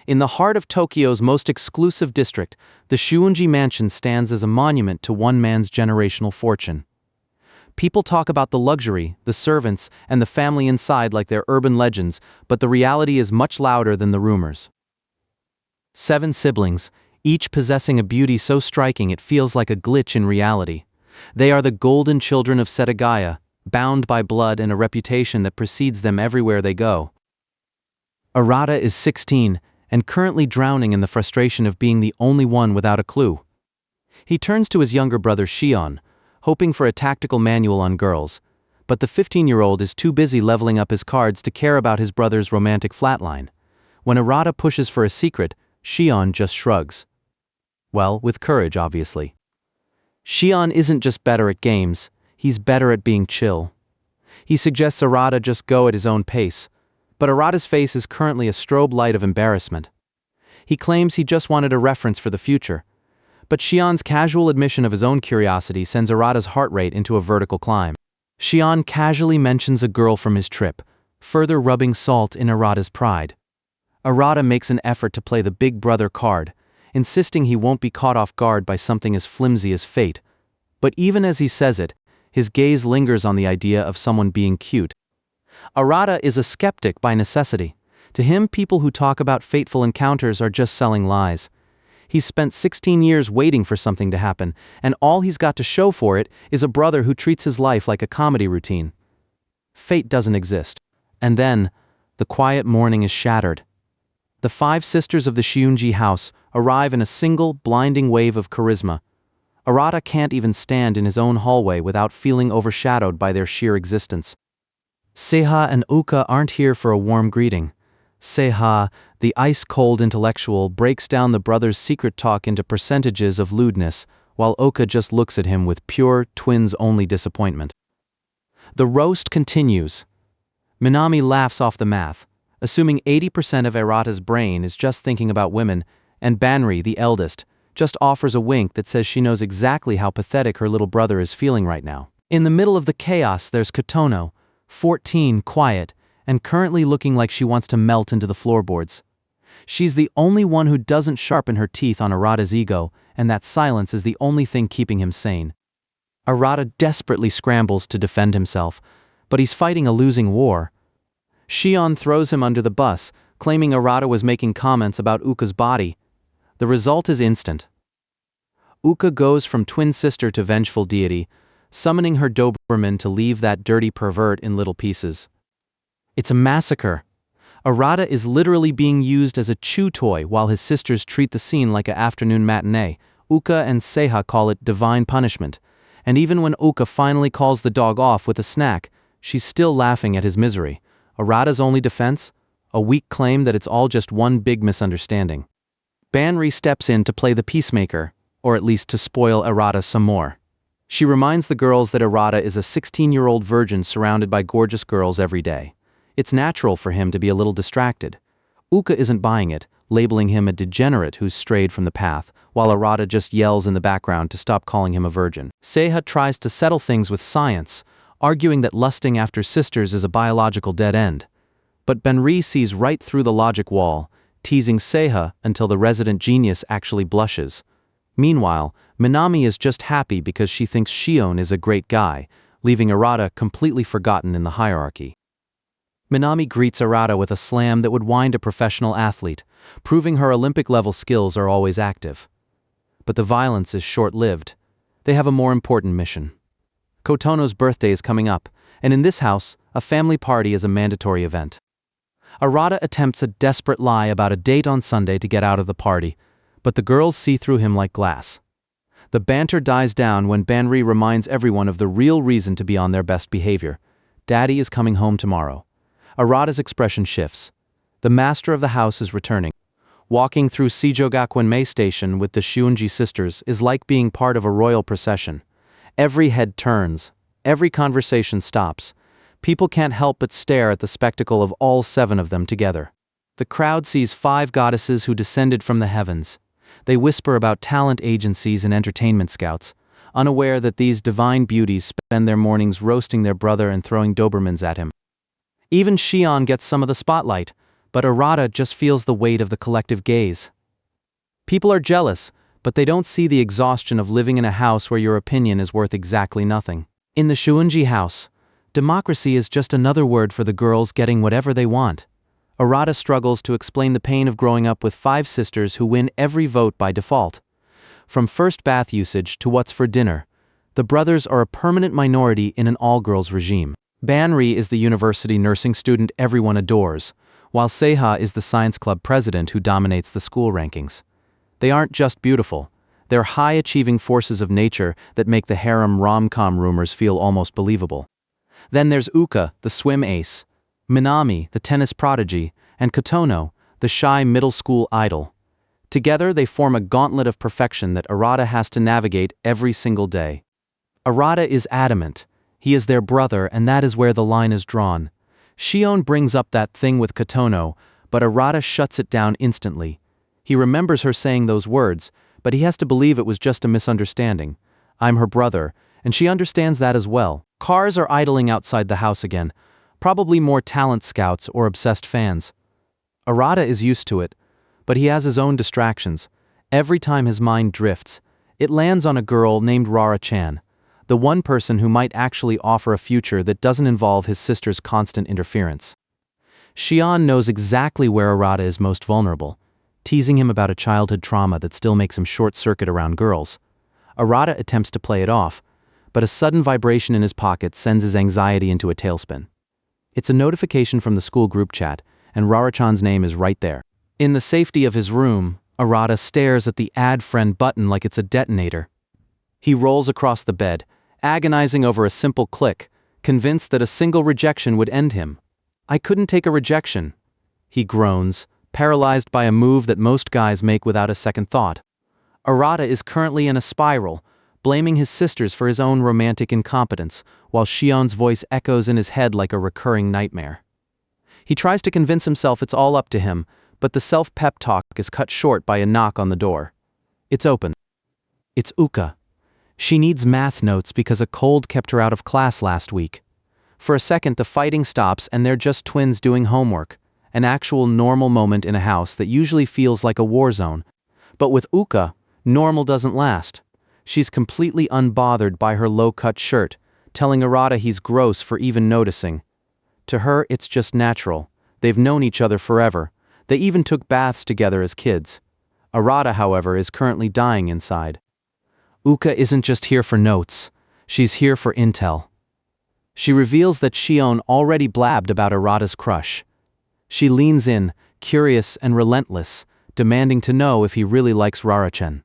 In the heart of Tokyo's most exclusive district, the Shiunji mansion stands as a monument to one man's generational fortune. People talk about the luxury, the servants, and the family inside like they're urban legends, but the reality is much louder than the rumors. 7 siblings, each possessing a beauty so striking it feels like a glitch in reality. They are the golden children of Setagaya, bound by blood and a reputation that precedes them everywhere they go. Arata is 16, and currently drowning in the frustration of being the only one without a clue. He turns to his younger brother Shion, hoping for a tactical manual on girls, but the 15-year-old is too busy leveling up his cards to care about his brother's romantic flatline. When Arata pushes for a secret, Shion just shrugs. Well, with courage, obviously. Shion isn't just better at games, he's better at being chill. He suggests Arata just go at his own pace, but Arata's face is currently a strobe light of embarrassment. He claims he just wanted a reference for the future, but Shion's casual admission of his own curiosity sends Arata's heart rate into a vertical climb. Shion casually mentions a girl from his trip, further rubbing salt in Arata's pride. Arata makes an effort to play the big brother card, insisting he won't be caught off guard by something as flimsy as fate. But even as he says it, his gaze lingers on the idea of someone being cute. Arata is a skeptic by necessity. To him, people who talk about fateful encounters are just selling lies. He's spent 16 years waiting for something to happen, and all he's got to show for it is a brother who treats his life like a comedy routine. Fate doesn't exist. And then, the quiet morning is shattered. The 5 sisters of the Shiunji house arrive in a single, blinding wave of charisma. Arata can't even stand in his own hallway without feeling overshadowed by their sheer existence. Seiha and Ouka aren't here for a warm greeting. Seiha, the ice-cold intellectual, breaks down the brothers' secret talk into percentages of lewdness, while Ouka just looks at him with pure, twins-only disappointment. The roast continues. Minami laughs off the math, assuming 80% of Arata's brain is just thinking about women, and Banri, the eldest, just offers a wink that says she knows exactly how pathetic her little brother is feeling right now. In the middle of the chaos there's Kotono, 14, quiet, and currently looking like she wants to melt into the floorboards. She's the only one who doesn't sharpen her teeth on Arata's ego, and that silence is the only thing keeping him sane. Arata desperately scrambles to defend himself, but he's fighting a losing war. Shion throws him under the bus, claiming Arata was making comments about Ouka's body. The result is instant. Ouka goes from twin sister to vengeful deity, summoning her Doberman to leave that dirty pervert in little pieces. It's a massacre. Arata is literally being used as a chew toy while his sisters treat the scene like an afternoon matinee. Ouka and Seiha call it divine punishment, and even when Ouka finally calls the dog off with a snack, she's still laughing at his misery. Arata's only defense? A weak claim that it's all just one big misunderstanding. Banri steps in to play the peacemaker, or at least to spoil Arata some more. She reminds the girls that Arata is a 16-year-old virgin surrounded by gorgeous girls every day. It's natural for him to be a little distracted. Ouka isn't buying it, labeling him a degenerate who's strayed from the path, while Arata just yells in the background to stop calling him a virgin. Seiha tries to settle things with science, arguing that lusting after sisters is a biological dead end. But Banri sees right through the logic wall, teasing Seiha until the resident genius actually blushes. Meanwhile, Minami is just happy because she thinks Shion is a great guy, leaving Arata completely forgotten in the hierarchy. Minami greets Arata with a slam that would wind a professional athlete, proving her Olympic-level skills are always active. But the violence is short-lived. They have a more important mission. Kotono's birthday is coming up, and in this house, a family party is a mandatory event. Arata attempts a desperate lie about a date on Sunday to get out of the party, but the girls see through him like glass. The banter dies down when Banri reminds everyone of the real reason to be on their best behavior. Daddy is coming home tomorrow. Arata's expression shifts. The master of the house is returning. Walking through Seijogakuin Station with the Shiunji sisters is like being part of a royal procession. Every head turns. Every conversation stops. People can't help but stare at the spectacle of all 7 of them together. The crowd sees 5 goddesses who descended from the heavens. They whisper about talent agencies and entertainment scouts, unaware that these divine beauties spend their mornings roasting their brother and throwing Dobermans at him. Even Shion gets some of the spotlight, but Arata just feels the weight of the collective gaze. People are jealous, but they don't see the exhaustion of living in a house where your opinion is worth exactly nothing. In the Shiunji house, democracy is just another word for the girls getting whatever they want. Arata struggles to explain the pain of growing up with 5 sisters who win every vote by default. From first bath usage to what's for dinner, the brothers are a permanent minority in an all-girls regime. Banri is the university nursing student everyone adores, while Seiha is the science club president who dominates the school rankings. They aren't just beautiful, they're high-achieving forces of nature that make the harem rom-com rumors feel almost believable. Then there's Ouka, the swim ace, Minami, the tennis prodigy, and Kotono, the shy middle school idol. Together they form a gauntlet of perfection that Arata has to navigate every single day. Arata is adamant. He is their brother, and that is where the line is drawn. Shion brings up that thing with Kotono, but Arata shuts it down instantly. He remembers her saying those words, but he has to believe it was just a misunderstanding. I'm her brother, and she understands that as well. Cars are idling outside the house again, probably more talent scouts or obsessed fans. Arata is used to it, but he has his own distractions. Every time his mind drifts, it lands on a girl named Rara-chan, the one person who might actually offer a future that doesn't involve his sister's constant interference. Shion knows exactly where Arata is most vulnerable, teasing him about a childhood trauma that still makes him short-circuit around girls. Arata attempts to play it off, but a sudden vibration in his pocket sends his anxiety into a tailspin. It's a notification from the school group chat, and Rara-chan's name is right there. In the safety of his room, Arata stares at the Add Friend button like it's a detonator. He rolls across the bed, agonizing over a simple click, convinced that a single rejection would end him. I couldn't take a rejection, he groans, paralyzed by a move that most guys make without a second thought. Arata is currently in a spiral, blaming his sisters for his own romantic incompetence, while Shion's voice echoes in his head like a recurring nightmare. He tries to convince himself it's all up to him, but the self-pep talk is cut short by a knock on the door. It's open. It's Ouka. She needs math notes because a cold kept her out of class last week. For a second, the fighting stops and they're just twins doing homework, an actual normal moment in a house that usually feels like a war zone. But with Ouka, normal doesn't last. She's completely unbothered by her low-cut shirt, telling Arata he's gross for even noticing. To her, it's just natural. They've known each other forever. They even took baths together as kids. Arata, however, is currently dying inside. Ouka isn't just here for notes. She's here for intel. She reveals that Shion already blabbed about Arata's crush. She leans in, curious and relentless, demanding to know if he really likes Rara-chan.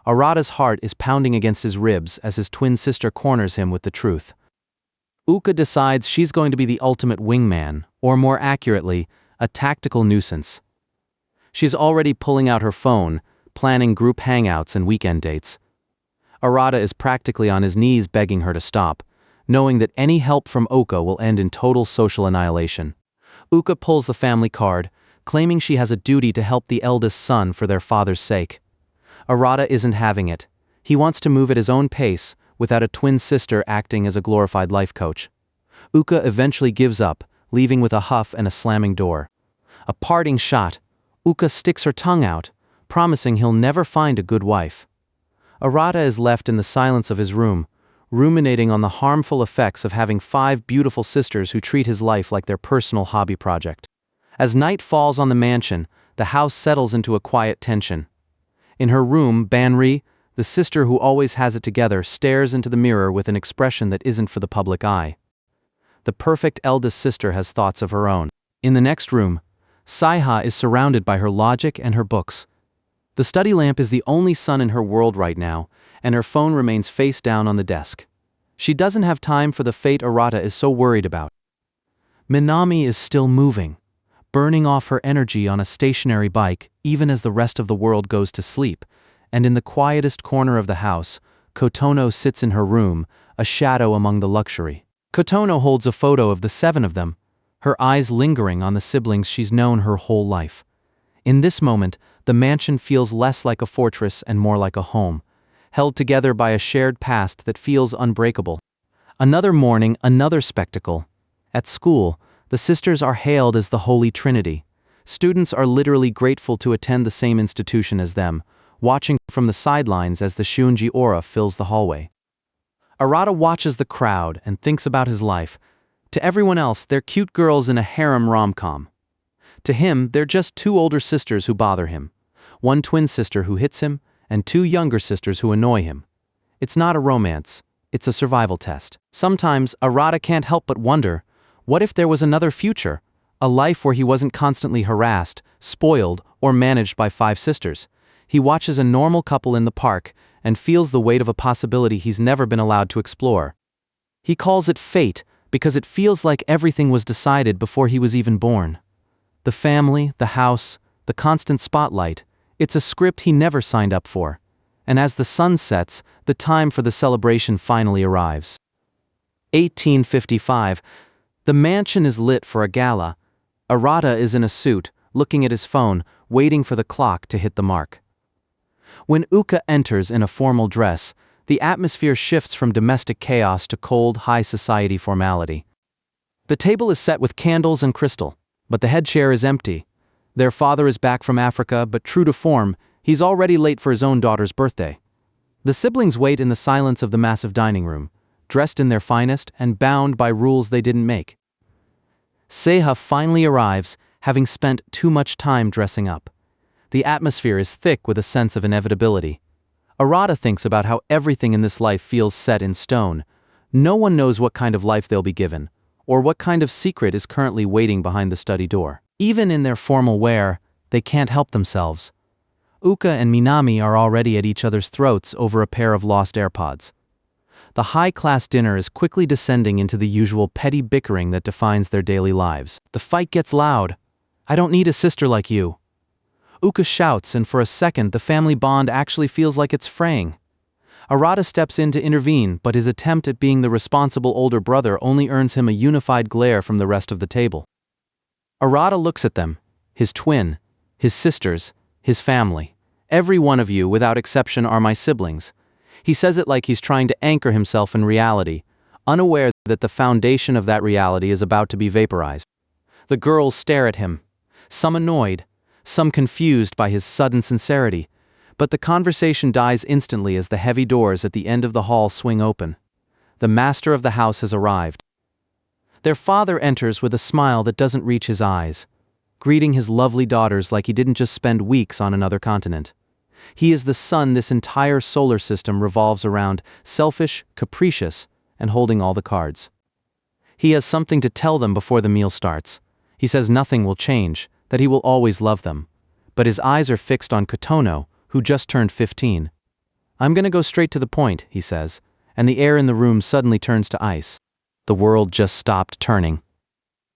Arata's heart is pounding against his ribs as his twin sister corners him with the truth. Ouka decides she's going to be the ultimate wingman, or more accurately, a tactical nuisance. She's already pulling out her phone, planning group hangouts and weekend dates. Arata is practically on his knees begging her to stop, knowing that any help from Ouka will end in total social annihilation. Ouka pulls the family card, claiming she has a duty to help the eldest son for their father's sake. Arata isn't having it. He wants to move at his own pace, without a twin sister acting as a glorified life coach. Ouka eventually gives up, leaving with a huff and a slamming door. A parting shot, Ouka sticks her tongue out, promising he'll never find a good wife. Arata is left in the silence of his room, ruminating on the harmful effects of having 5 beautiful sisters who treat his life like their personal hobby project. As night falls on the mansion, the house settles into a quiet tension. In her room, Banri, the sister who always has it together, stares into the mirror with an expression that isn't for the public eye. The perfect eldest sister has thoughts of her own. In the next room, Seiha is surrounded by her logic and her books. The study lamp is the only sun in her world right now, and her phone remains face down on the desk. She doesn't have time for the fate Arata is so worried about. Minami is still moving, burning off her energy on a stationary bike even as the rest of the world goes to sleep, and in the quietest corner of the house, Kotono sits in her room, a shadow among the luxury. Kotono holds a photo of the 7 of them, her eyes lingering on the siblings she's known her whole life. In this moment, the mansion feels less like a fortress and more like a home, held together by a shared past that feels unbreakable. Another morning, another spectacle. At school, the The sisters are hailed as the Holy Trinity. Students are literally grateful to attend the same institution as them, watching from the sidelines as the Shiunji aura fills the hallway. Arata watches the crowd and thinks about his life. To everyone else, they're cute girls in a harem rom-com. To him, they're just two older sisters who bother him. One twin sister who hits him, and two younger sisters who annoy him. It's not a romance, it's a survival test. Sometimes, Arata can't help but wonder, what if there was another future? A life where he wasn't constantly harassed, spoiled, or managed by five sisters. He watches a normal couple in the park and feels the weight of a possibility he's never been allowed to explore. He calls it fate because it feels like everything was decided before he was even born. The family, the house, the constant spotlight, it's a script he never signed up for. And as the sun sets, the time for the celebration finally arrives. 1855. The mansion is lit for a gala. Arata is in a suit, looking at his phone, waiting for the clock to hit the mark. When Ouka enters in a formal dress, the atmosphere shifts from domestic chaos to cold, high society formality. The table is set with candles and crystal, but the head chair is empty. Their father is back from Africa, but true to form, he's already late for his own daughter's birthday. The siblings wait in the silence of the massive dining room, dressed in their finest and bound by rules they didn't make. Seiha finally arrives, having spent too much time dressing up. The atmosphere is thick with a sense of inevitability. Arata thinks about how everything in this life feels set in stone. No one knows what kind of life they'll be given, or what kind of secret is currently waiting behind the study door. Even in their formal wear, they can't help themselves. Ouka and Minami are already at each other's throats over a pair of lost AirPods. The high-class dinner is quickly descending into the usual petty bickering that defines their daily lives. The fight gets loud. "I don't need a sister like you." Ouka shouts, and for a second the family bond actually feels like it's fraying. Arata steps in to intervene, but his attempt at being the responsible older brother only earns him a unified glare from the rest of the table. Arata looks at them, his twin, his sisters, his family. "Every one of you, without exception, are my siblings." He says it like he's trying to anchor himself in reality, unaware that the foundation of that reality is about to be vaporized. The girls stare at him, some annoyed, some confused by his sudden sincerity, but the conversation dies instantly as the heavy doors at the end of the hall swing open. The master of the house has arrived. Their father enters with a smile that doesn't reach his eyes, greeting his lovely daughters like he didn't just spend weeks on another continent. He is the sun this entire solar system revolves around, selfish, capricious, and holding all the cards. He has something to tell them before the meal starts. He says nothing will change, that he will always love them. But his eyes are fixed on Kotono, who just turned 15. "I'm gonna go straight to the point," he says, and the air in the room suddenly turns to ice. The world just stopped turning.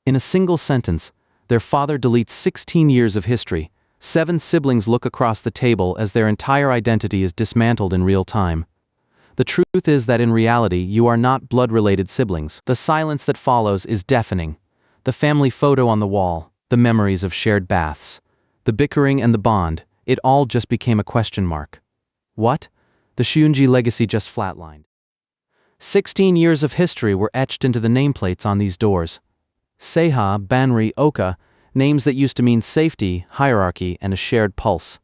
In a single sentence, their father deletes 16 years of history. 7 siblings look across the table as their entire identity is dismantled in real time. The truth is that in reality, you are not blood-related siblings. The silence that follows is deafening. The family photo on the wall, the memories of shared baths, the bickering and the bond, it all just became a question mark. What? The Shiunji legacy just flatlined. 16 years of history were etched into the nameplates on these doors. Seiha, Banri, Ouka, names that used to mean safety, hierarchy, and a shared pulse.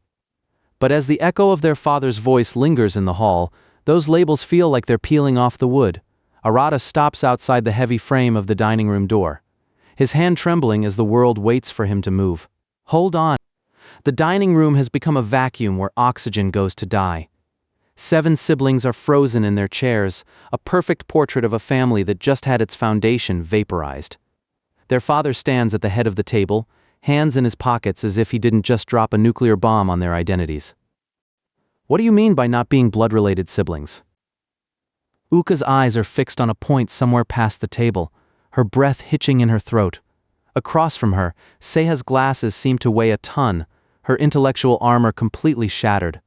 But as the echo of their father's voice lingers in the hall, those labels feel like they're peeling off the wood. Arata stops outside the heavy frame of the dining room door, his hand trembling as the world waits for him to move. Hold on. The dining room has become a vacuum where oxygen goes to die. 7 siblings are frozen in their chairs, a perfect portrait of a family that just had its foundation vaporized. Their father stands at the head of the table, hands in his pockets as if he didn't just drop a nuclear bomb on their identities. "What do you mean by not being blood-related siblings?" Ouka's eyes are fixed on a point somewhere past the table, her breath hitching in her throat. Across from her, Seiha's glasses seem to weigh a ton, her intellectual armor completely shattered.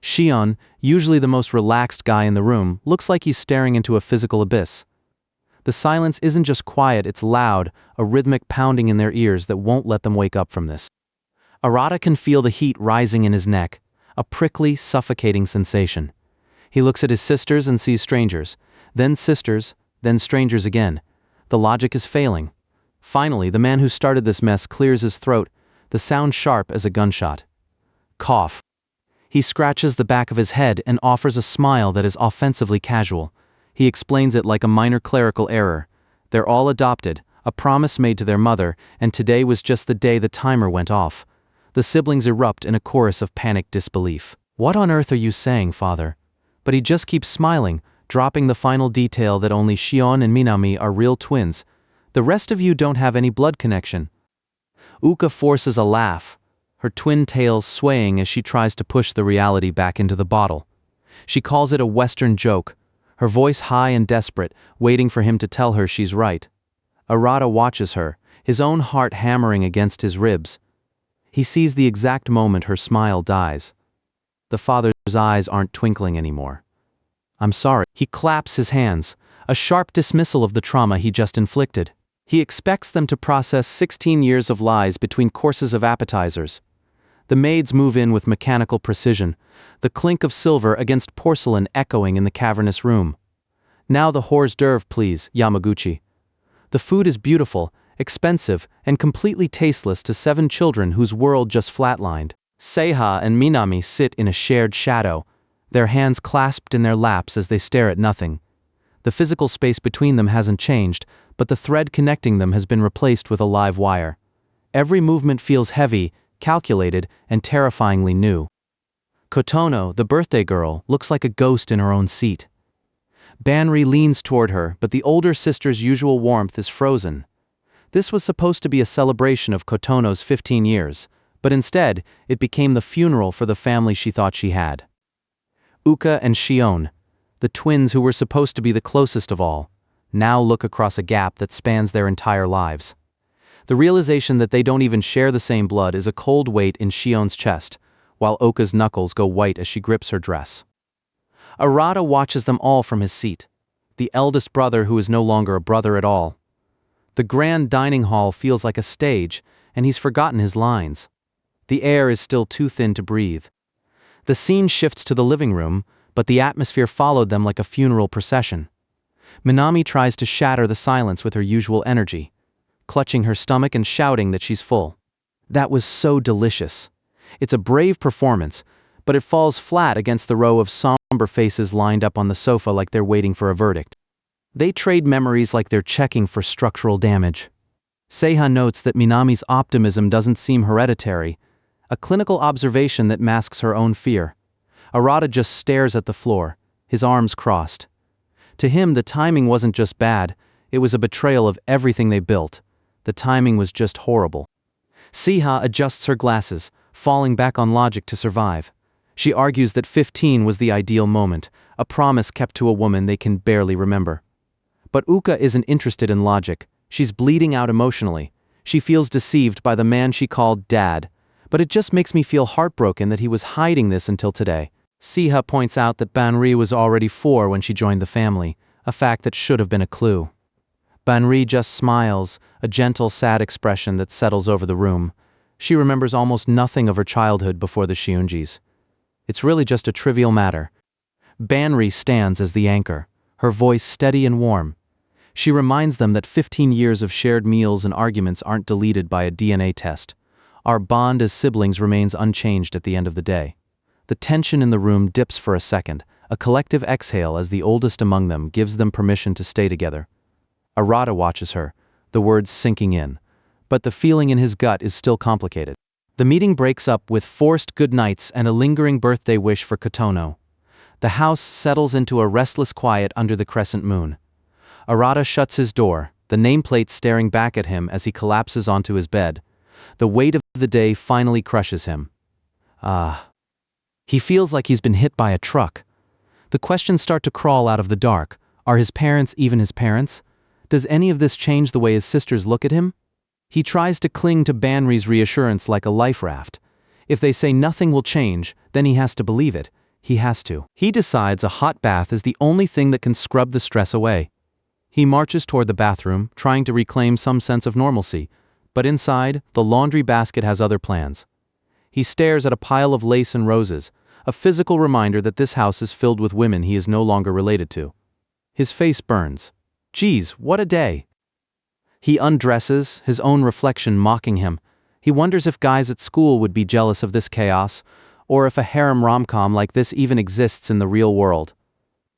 Shion, usually the most relaxed guy in the room, looks like he's staring into a physical abyss. The silence isn't just quiet, it's loud, a rhythmic pounding in their ears that won't let them wake up from this. Arata can feel the heat rising in his neck, a prickly, suffocating sensation. He looks at his sisters and sees strangers, then sisters, then strangers again. The logic is failing. Finally, the man who started this mess clears his throat, the sound sharp as a gunshot. Cough. He scratches the back of his head and offers a smile that is offensively casual. He explains it like a minor clerical error. They're all adopted, a promise made to their mother, and today was just the day the timer went off. The siblings erupt in a chorus of panicked disbelief. What on earth are you saying, father? But he just keeps smiling, dropping the final detail that only Shion and Minami are real twins. The rest of you don't have any blood connection. Ouka forces a laugh, her twin tails swaying as she tries to push the reality back into the bottle. She calls it a Western joke, her voice high and desperate, waiting for him to tell her she's right. Arata watches her, his own heart hammering against his ribs. He sees the exact moment her smile dies. The father's eyes aren't twinkling anymore. I'm sorry. He claps his hands, a sharp dismissal of the trauma he just inflicted. He expects them to process 16 years of lies between courses of appetizers. The maids move in with mechanical precision, the clink of silver against porcelain echoing in the cavernous room. Now the hors d'oeuvre, please, Yamaguchi. The food is beautiful, expensive, and completely tasteless to 7 children whose world just flatlined. Seiha and Minami sit in a shared shadow, their hands clasped in their laps as they stare at nothing. The physical space between them hasn't changed, but the thread connecting them has been replaced with a live wire. Every movement feels heavy, calculated, and terrifyingly new. Kotono, the birthday girl, looks like a ghost in her own seat. Banri leans toward her, but the older sister's usual warmth is frozen. This was supposed to be a celebration of Kotono's 15 years, but instead, it became the funeral for the family she thought she had. Ouka and Shion, the twins who were supposed to be the closest of all, now look across a gap that spans their entire lives. The realization that they don't even share the same blood is a cold weight in Shion's chest, while Ouka's knuckles go white as she grips her dress. Arata watches them all from his seat, the eldest brother who is no longer a brother at all. The grand dining hall feels like a stage, and he's forgotten his lines. The air is still too thin to breathe. The scene shifts to the living room, but the atmosphere followed them like a funeral procession. Minami tries to shatter the silence with her usual energy, clutching her stomach and shouting that she's full. That was so delicious. It's a brave performance, but it falls flat against the row of somber faces lined up on the sofa like they're waiting for a verdict. They trade memories like they're checking for structural damage. Seiha notes that Minami's optimism doesn't seem hereditary, a clinical observation that masks her own fear. Arata just stares at the floor, his arms crossed. To him, the timing wasn't just bad, it was a betrayal of everything they built. The timing was just horrible. Seiha adjusts her glasses, falling back on logic to survive. She argues that 15 was the ideal moment, a promise kept to a woman they can barely remember. But Ouka isn't interested in logic. She's bleeding out emotionally. She feels deceived by the man she called Dad. But it just makes me feel heartbroken that he was hiding this until today. Seiha points out that Banri was already 4 when she joined the family, a fact that should have been a clue. Banri just smiles, a gentle, sad expression that settles over the room. She remembers almost nothing of her childhood before the Shiunjis. It's really just a trivial matter. Banri stands as the anchor, her voice steady and warm. She reminds them that 15 years of shared meals and arguments aren't deleted by a DNA test. Our bond as siblings remains unchanged at the end of the day. The tension in the room dips for a second, a collective exhale as the oldest among them gives them permission to stay together. Arata watches her, the words sinking in, but the feeling in his gut is still complicated. The meeting breaks up with forced goodnights and a lingering birthday wish for Kotono. The house settles into a restless quiet under the crescent moon. Arata shuts his door, the nameplate staring back at him as he collapses onto his bed. The weight of the day finally crushes him. He feels like he's been hit by a truck. The questions start to crawl out of the dark. Are his parents even his parents? Does any of this change the way his sisters look at him? He tries to cling to Banri's reassurance like a life raft. If they say nothing will change, then he has to believe it. He has to. He decides a hot bath is the only thing that can scrub the stress away. He marches toward the bathroom, trying to reclaim some sense of normalcy. But inside, the laundry basket has other plans. He stares at a pile of lace and roses, a physical reminder that this house is filled with women he is no longer related to. His face burns. Geez, what a day. He undresses, his own reflection mocking him. He wonders if guys at school would be jealous of this chaos, or if a harem rom-com like this even exists in the real world.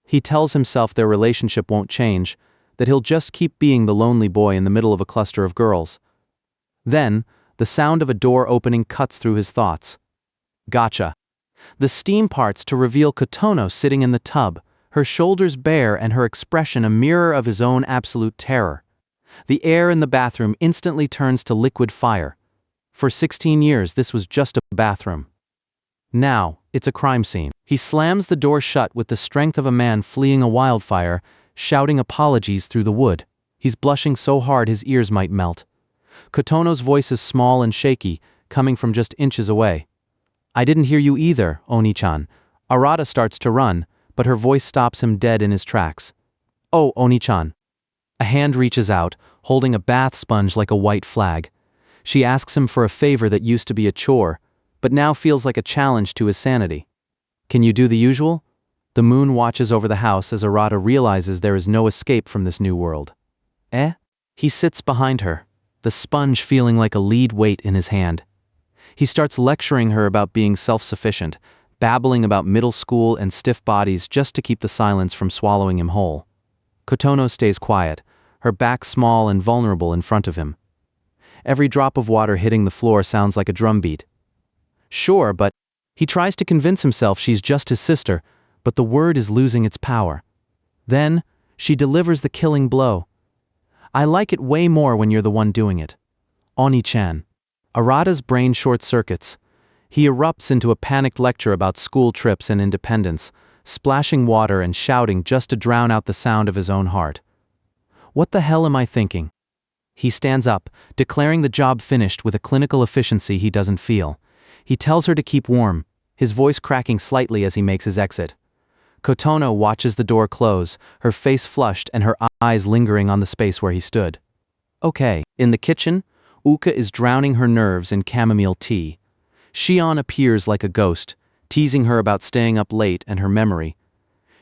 He tells himself their relationship won't change, that he'll just keep being the lonely boy in the middle of a cluster of girls. Then, the sound of a door opening cuts through his thoughts. Gotcha. The steam parts to reveal Kotono sitting in the tub, her shoulders bare and her expression a mirror of his own absolute terror. The air in the bathroom instantly turns to liquid fire. For 16 years this was just a bathroom. Now, it's a crime scene. He slams the door shut with the strength of a man fleeing a wildfire, shouting apologies through the wood. He's blushing so hard his ears might melt. Kotono's voice is small and shaky, coming from just inches away. I didn't hear you either, Oni-chan. Arata starts to run, but her voice stops him dead in his tracks. Oh, Oni-chan. A hand reaches out, holding a bath sponge like a white flag. She asks him for a favor that used to be a chore, but now feels like a challenge to his sanity. Can you do the usual? The moon watches over the house as Arata realizes there is no escape from this new world. Eh? He sits behind her, the sponge feeling like a lead weight in his hand. He starts lecturing her about being self-sufficient, babbling about middle school and stiff bodies just to keep the silence from swallowing him whole. Kotono stays quiet, her back small and vulnerable in front of him. Every drop of water hitting the floor sounds like a drumbeat. Sure, but he tries to convince himself she's just his sister, but the word is losing its power. Then, she delivers the killing blow. I like it way more when you're the one doing it. Oni-chan. Arata's brain short-circuits. He erupts into a panicked lecture about school trips and independence, splashing water and shouting just to drown out the sound of his own heart. What the hell am I thinking? He stands up, declaring the job finished with a clinical efficiency he doesn't feel. He tells her to keep warm, his voice cracking slightly as he makes his exit. Kotono watches the door close, her face flushed and her eyes lingering on the space where he stood. Okay, in the kitchen, Ouka is drowning her nerves in chamomile tea. Shion appears like a ghost, teasing her about staying up late and her memory.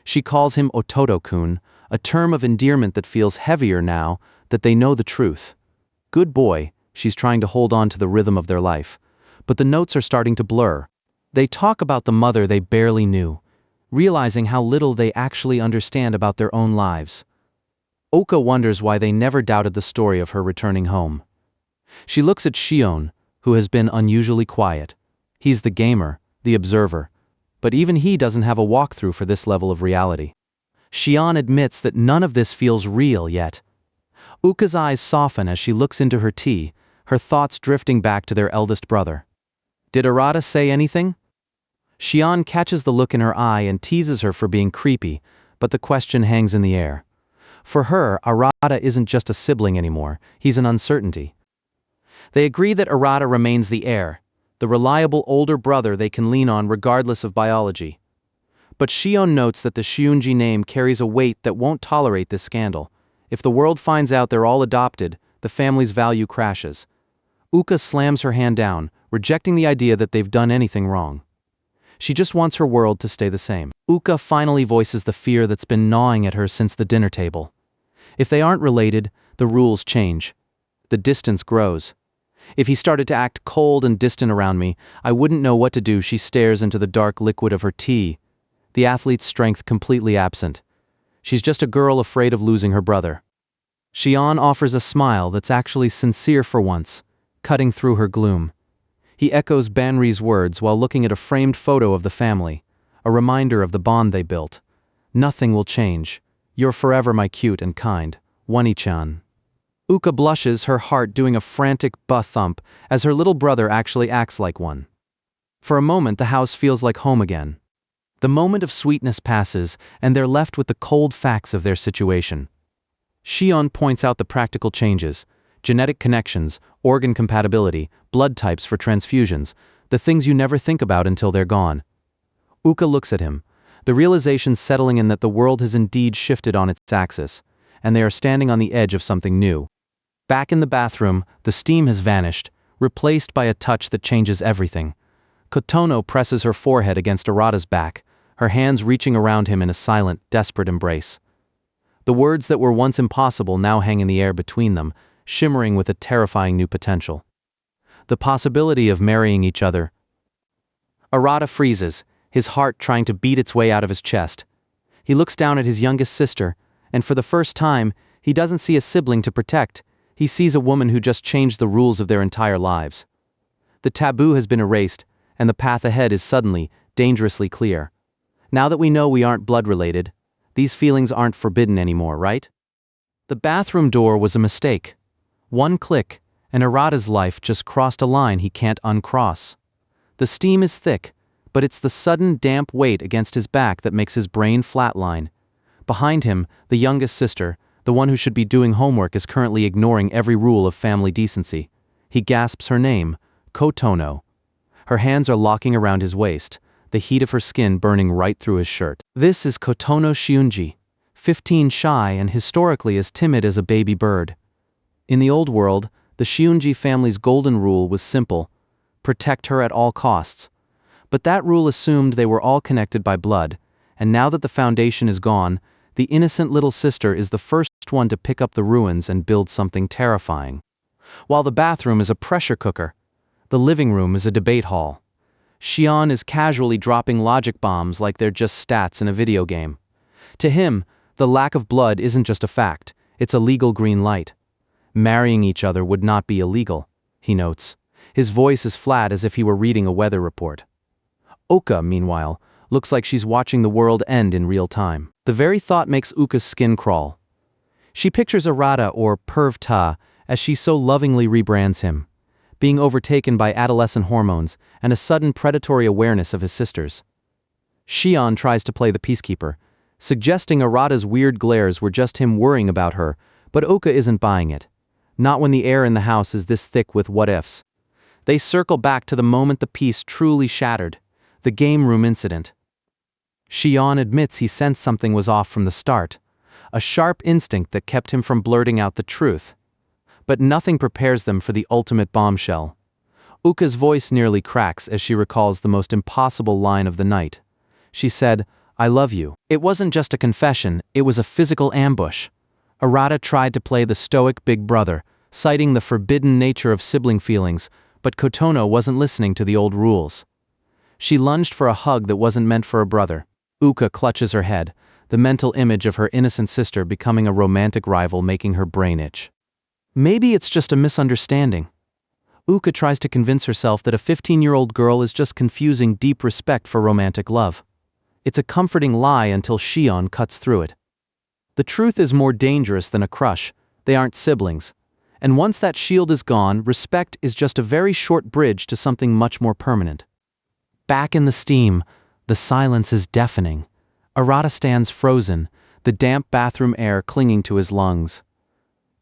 She calls him Ototo-kun, a term of endearment that feels heavier now that they know the truth. Good boy, she's trying to hold on to the rhythm of their life. But the notes are starting to blur. They talk about the mother they barely knew, realizing how little they actually understand about their own lives. Ouka wonders why they never doubted the story of her returning home. She looks at Shion, who has been unusually quiet. He's the gamer, the observer. But even he doesn't have a walkthrough for this level of reality. Shion admits that none of this feels real yet. Ouka's eyes soften as she looks into her tea, her thoughts drifting back to their eldest brother. Did Arata say anything? Shion catches the look in her eye and teases her for being creepy, but the question hangs in the air. For her, Arata isn't just a sibling anymore, he's an uncertainty. They agree that Arata remains the heir, the reliable older brother they can lean on regardless of biology. But Shion notes that the Shiunji name carries a weight that won't tolerate this scandal. If the world finds out they're all adopted, the family's value crashes. Ouka slams her hand down, rejecting the idea that they've done anything wrong. She just wants her world to stay the same. Ouka finally voices the fear that's been gnawing at her since the dinner table. If they aren't related, the rules change. The distance grows. If he started to act cold and distant around me, I wouldn't know what to do. She stares into the dark liquid of her tea, the athlete's strength completely absent. She's just a girl afraid of losing her brother. Shion offers a smile that's actually sincere for once, cutting through her gloom. He echoes Banri's words while looking at a framed photo of the family, a reminder of the bond they built. Nothing will change. You're forever my cute and kind, Wani-chan. Ouka blushes, her heart doing a frantic thump as her little brother actually acts like one. For a moment the house feels like home again. The moment of sweetness passes, and they're left with the cold facts of their situation. Shion points out the practical changes: genetic connections, organ compatibility, blood types for transfusions, the things you never think about until they're gone. Ouka looks at him, the realization settling in that the world has indeed shifted on its axis, and they are standing on the edge of something new. Back in the bathroom, the steam has vanished, replaced by a touch that changes everything. Kotono presses her forehead against Arata's back, her hands reaching around him in a silent, desperate embrace. The words that were once impossible now hang in the air between them, shimmering with a terrifying new potential. The possibility of marrying each other. Arata freezes, his heart trying to beat its way out of his chest. He looks down at his youngest sister, and for the first time, he doesn't see a sibling to protect. He sees a woman who just changed the rules of their entire lives. The taboo has been erased, and the path ahead is suddenly, dangerously clear. Now that we know we aren't blood-related, these feelings aren't forbidden anymore, right? The bathroom door was a mistake. One click, and Arata's life just crossed a line he can't uncross. The steam is thick, but it's the sudden damp weight against his back that makes his brain flatline. Behind him, the youngest sister, the one who should be doing homework, is currently ignoring every rule of family decency. He gasps her name, Kotono. Her hands are locking around his waist, the heat of her skin burning right through his shirt. This is Kotono Shiunji, 15, shy and historically as timid as a baby bird. In the old world, the Shiunji family's golden rule was simple: protect her at all costs. But that rule assumed they were all connected by blood, and now that the foundation is gone, the innocent little sister is the first one to pick up the ruins and build something terrifying. While the bathroom is a pressure cooker, the living room is a debate hall. Shion is casually dropping logic bombs like they're just stats in a video game. To him, the lack of blood isn't just a fact, it's a legal green light. Marrying each other would not be illegal, he notes. His voice is flat as if he were reading a weather report. Ouka, meanwhile, looks like she's watching the world end in real time. The very thought makes Ouka's skin crawl. She pictures Arata, or Perv-ta, as she so lovingly rebrands him, being overtaken by adolescent hormones and a sudden predatory awareness of his sisters. Shion tries to play the peacekeeper, suggesting Arata's weird glares were just him worrying about her, but Ouka isn't buying it. Not when the air in the house is this thick with what-ifs. They circle back to the moment the peace truly shattered, the game room incident. Shion admits he sensed something was off from the start, a sharp instinct that kept him from blurting out the truth. But nothing prepares them for the ultimate bombshell. Ouka's voice nearly cracks as she recalls the most impossible line of the night. She said, "I love you." It wasn't just a confession, it was a physical ambush. Arata tried to play the stoic big brother, citing the forbidden nature of sibling feelings, but Kotono wasn't listening to the old rules. She lunged for a hug that wasn't meant for a brother. Ouka clutches her head, the mental image of her innocent sister becoming a romantic rival making her brain itch. Maybe it's just a misunderstanding. Ouka tries to convince herself that a 15-year-old girl is just confusing deep respect for romantic love. It's a comforting lie until Shion cuts through it. The truth is more dangerous than a crush. They aren't siblings. And once that shield is gone, respect is just a very short bridge to something much more permanent. Back in the steam, the silence is deafening. Arata stands frozen, the damp bathroom air clinging to his lungs.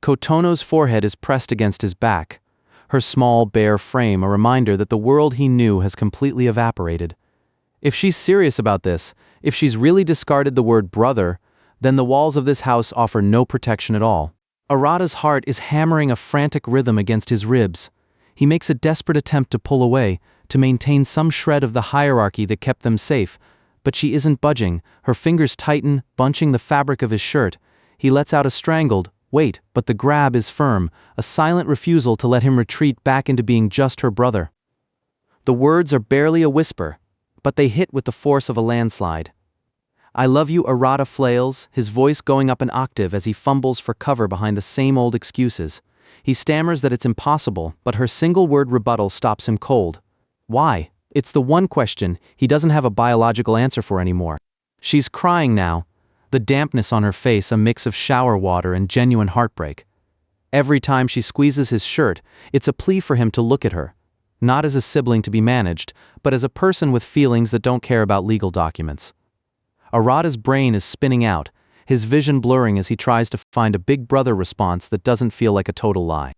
Kotono's forehead is pressed against his back, her small, bare frame a reminder that the world he knew has completely evaporated. If she's serious about this, if she's really discarded the word brother, then the walls of this house offer no protection at all. Arata's heart is hammering a frantic rhythm against his ribs. He makes a desperate attempt to pull away, to maintain some shred of the hierarchy that kept them safe, but she isn't budging, her fingers tighten, bunching the fabric of his shirt. He lets out a strangled, "Wait," but the grab is firm, a silent refusal to let him retreat back into being just her brother. The words are barely a whisper, but they hit with the force of a landslide. "I love you," Arata flails, his voice going up an octave as he fumbles for cover behind the same old excuses. He stammers that it's impossible, but her single-word rebuttal stops him cold. Why? It's the one question he doesn't have a biological answer for anymore. She's crying now, the dampness on her face a mix of shower water and genuine heartbreak. Every time she squeezes his shirt, it's a plea for him to look at her, not as a sibling to be managed, but as a person with feelings that don't care about legal documents. Arata's brain is spinning out, his vision blurring as he tries to find a big brother response that doesn't feel like a total lie.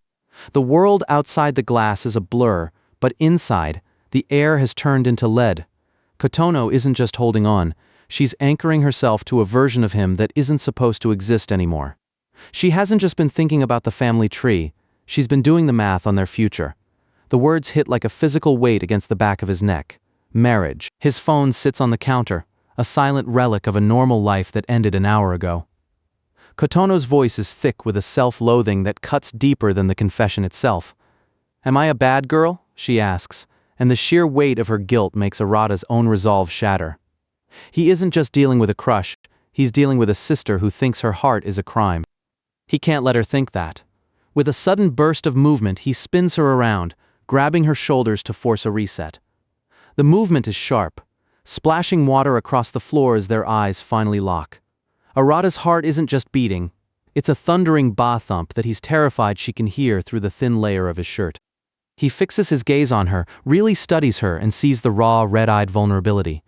The world outside the glass is a blur, but inside, the air has turned into lead. Kotono isn't just holding on, she's anchoring herself to a version of him that isn't supposed to exist anymore. She hasn't just been thinking about the family tree, she's been doing the math on their future. The words hit like a physical weight against the back of his neck. Marriage. His phone sits on the counter, a silent relic of a normal life that ended an hour ago. Kotono's voice is thick with a self-loathing that cuts deeper than the confession itself. "Am I a bad girl?" she asks, and the sheer weight of her guilt makes Arata's own resolve shatter. He isn't just dealing with a crush, he's dealing with a sister who thinks her heart is a crime. He can't let her think that. With a sudden burst of movement, he spins her around, grabbing her shoulders to force a reset. The movement is sharp, splashing water across the floor as their eyes finally lock. Arata's heart isn't just beating, it's a thundering ba-thump that he's terrified she can hear through the thin layer of his shirt. He fixes his gaze on her, really studies her, and sees the raw, red-eyed vulnerability.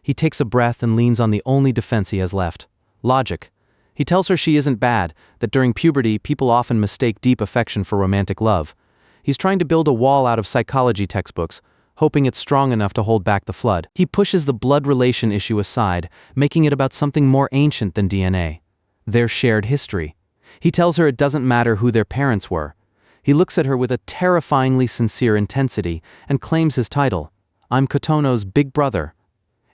He takes a breath and leans on the only defense he has left: logic. He tells her she isn't bad, that during puberty people often mistake deep affection for romantic love. He's trying to build a wall out of psychology textbooks, hoping it's strong enough to hold back the flood. He pushes the blood relation issue aside, making it about something more ancient than DNA. Their shared history. He tells her it doesn't matter who their parents were. He looks at her with a terrifyingly sincere intensity and claims his title: "I'm Kotono's big brother."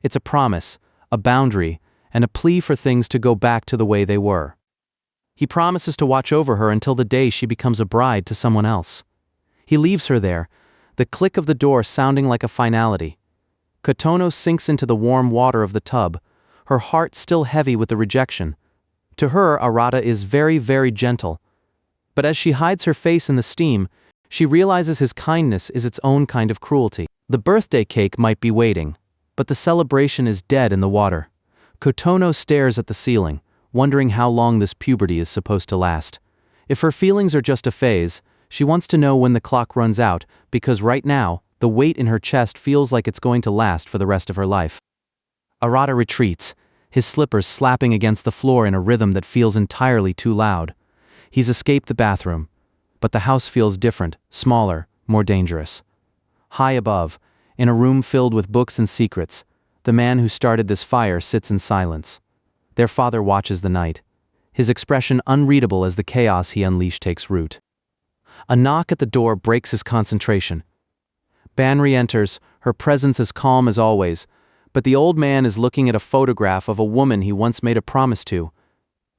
It's a promise, a boundary, and a plea for things to go back to the way they were. He promises to watch over her until the day she becomes a bride to someone else. He leaves her there, the click of the door sounding like a finality. Kotono sinks into the warm water of the tub, her heart still heavy with the rejection. To her, Arata is very, very gentle. But as she hides her face in the steam, she realizes his kindness is its own kind of cruelty. The birthday cake might be waiting, but the celebration is dead in the water. Kotono stares at the ceiling, wondering how long this puberty is supposed to last. If her feelings are just a phase, she wants to know when the clock runs out, because right now, the weight in her chest feels like it's going to last for the rest of her life. Arata retreats, his slippers slapping against the floor in a rhythm that feels entirely too loud. He's escaped the bathroom, but the house feels different, smaller, more dangerous. High above, in a room filled with books and secrets, the man who started this fire sits in silence. Their father watches the night, his expression unreadable as the chaos he unleashed takes root. A knock at the door breaks his concentration. Banri enters, her presence as calm as always, but the old man is looking at a photograph of a woman he once made a promise to.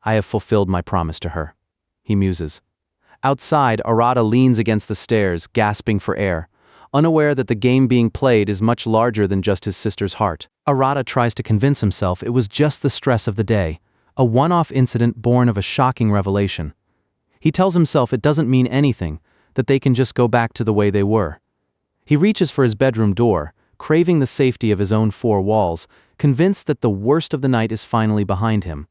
"I have fulfilled my promise to her," he muses. Outside, Arata leans against the stairs, gasping for air, unaware that the game being played is much larger than just his sister's heart. Arata tries to convince himself it was just the stress of the day, a one-off incident born of a shocking revelation. He tells himself it doesn't mean anything, that they can just go back to the way they were. He reaches for his bedroom door, craving the safety of his own four walls, convinced that the worst of the night is finally behind him.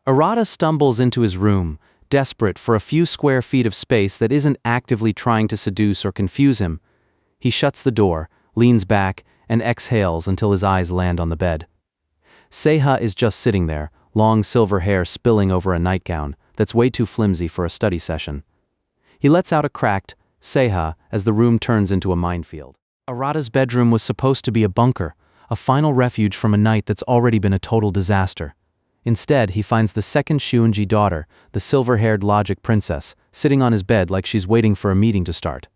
Arata stumbles into his room, desperate for a few square feet of space that isn't actively trying to seduce or confuse him. He shuts the door, leans back, and exhales until his eyes land on the bed. Seiha is just sitting there, long silver hair spilling over a nightgown that's way too flimsy for a study session. He lets out a cracked Seiha as the room turns into a minefield. Arata's bedroom was supposed to be a bunker, a final refuge from a night that's already been a total disaster. Instead, he finds the second Shiunji daughter, the silver-haired logic princess, sitting on his bed like she's waiting for a meeting to start.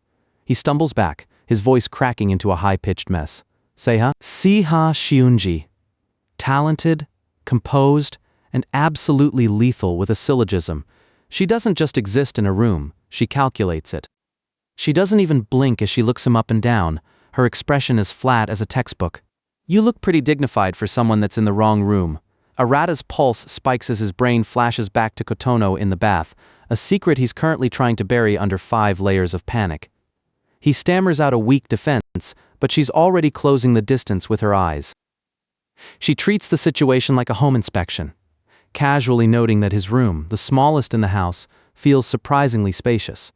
He stumbles back, his voice cracking into a high-pitched mess. Seiha? Seiha Shiunji. Talented, composed, and absolutely lethal with a syllogism. She doesn't just exist in a room, she calculates it. She doesn't even blink as she looks him up and down, her expression as flat as a textbook. "You look pretty dignified for someone that's in the wrong room." Arata's pulse spikes as his brain flashes back to Kotono in the bath, a secret he's currently trying to bury under 5 layers of panic. He stammers out a weak defense, but she's already closing the distance with her eyes. She treats the situation like a home inspection, casually noting that his room, the smallest in the house, feels surprisingly spacious.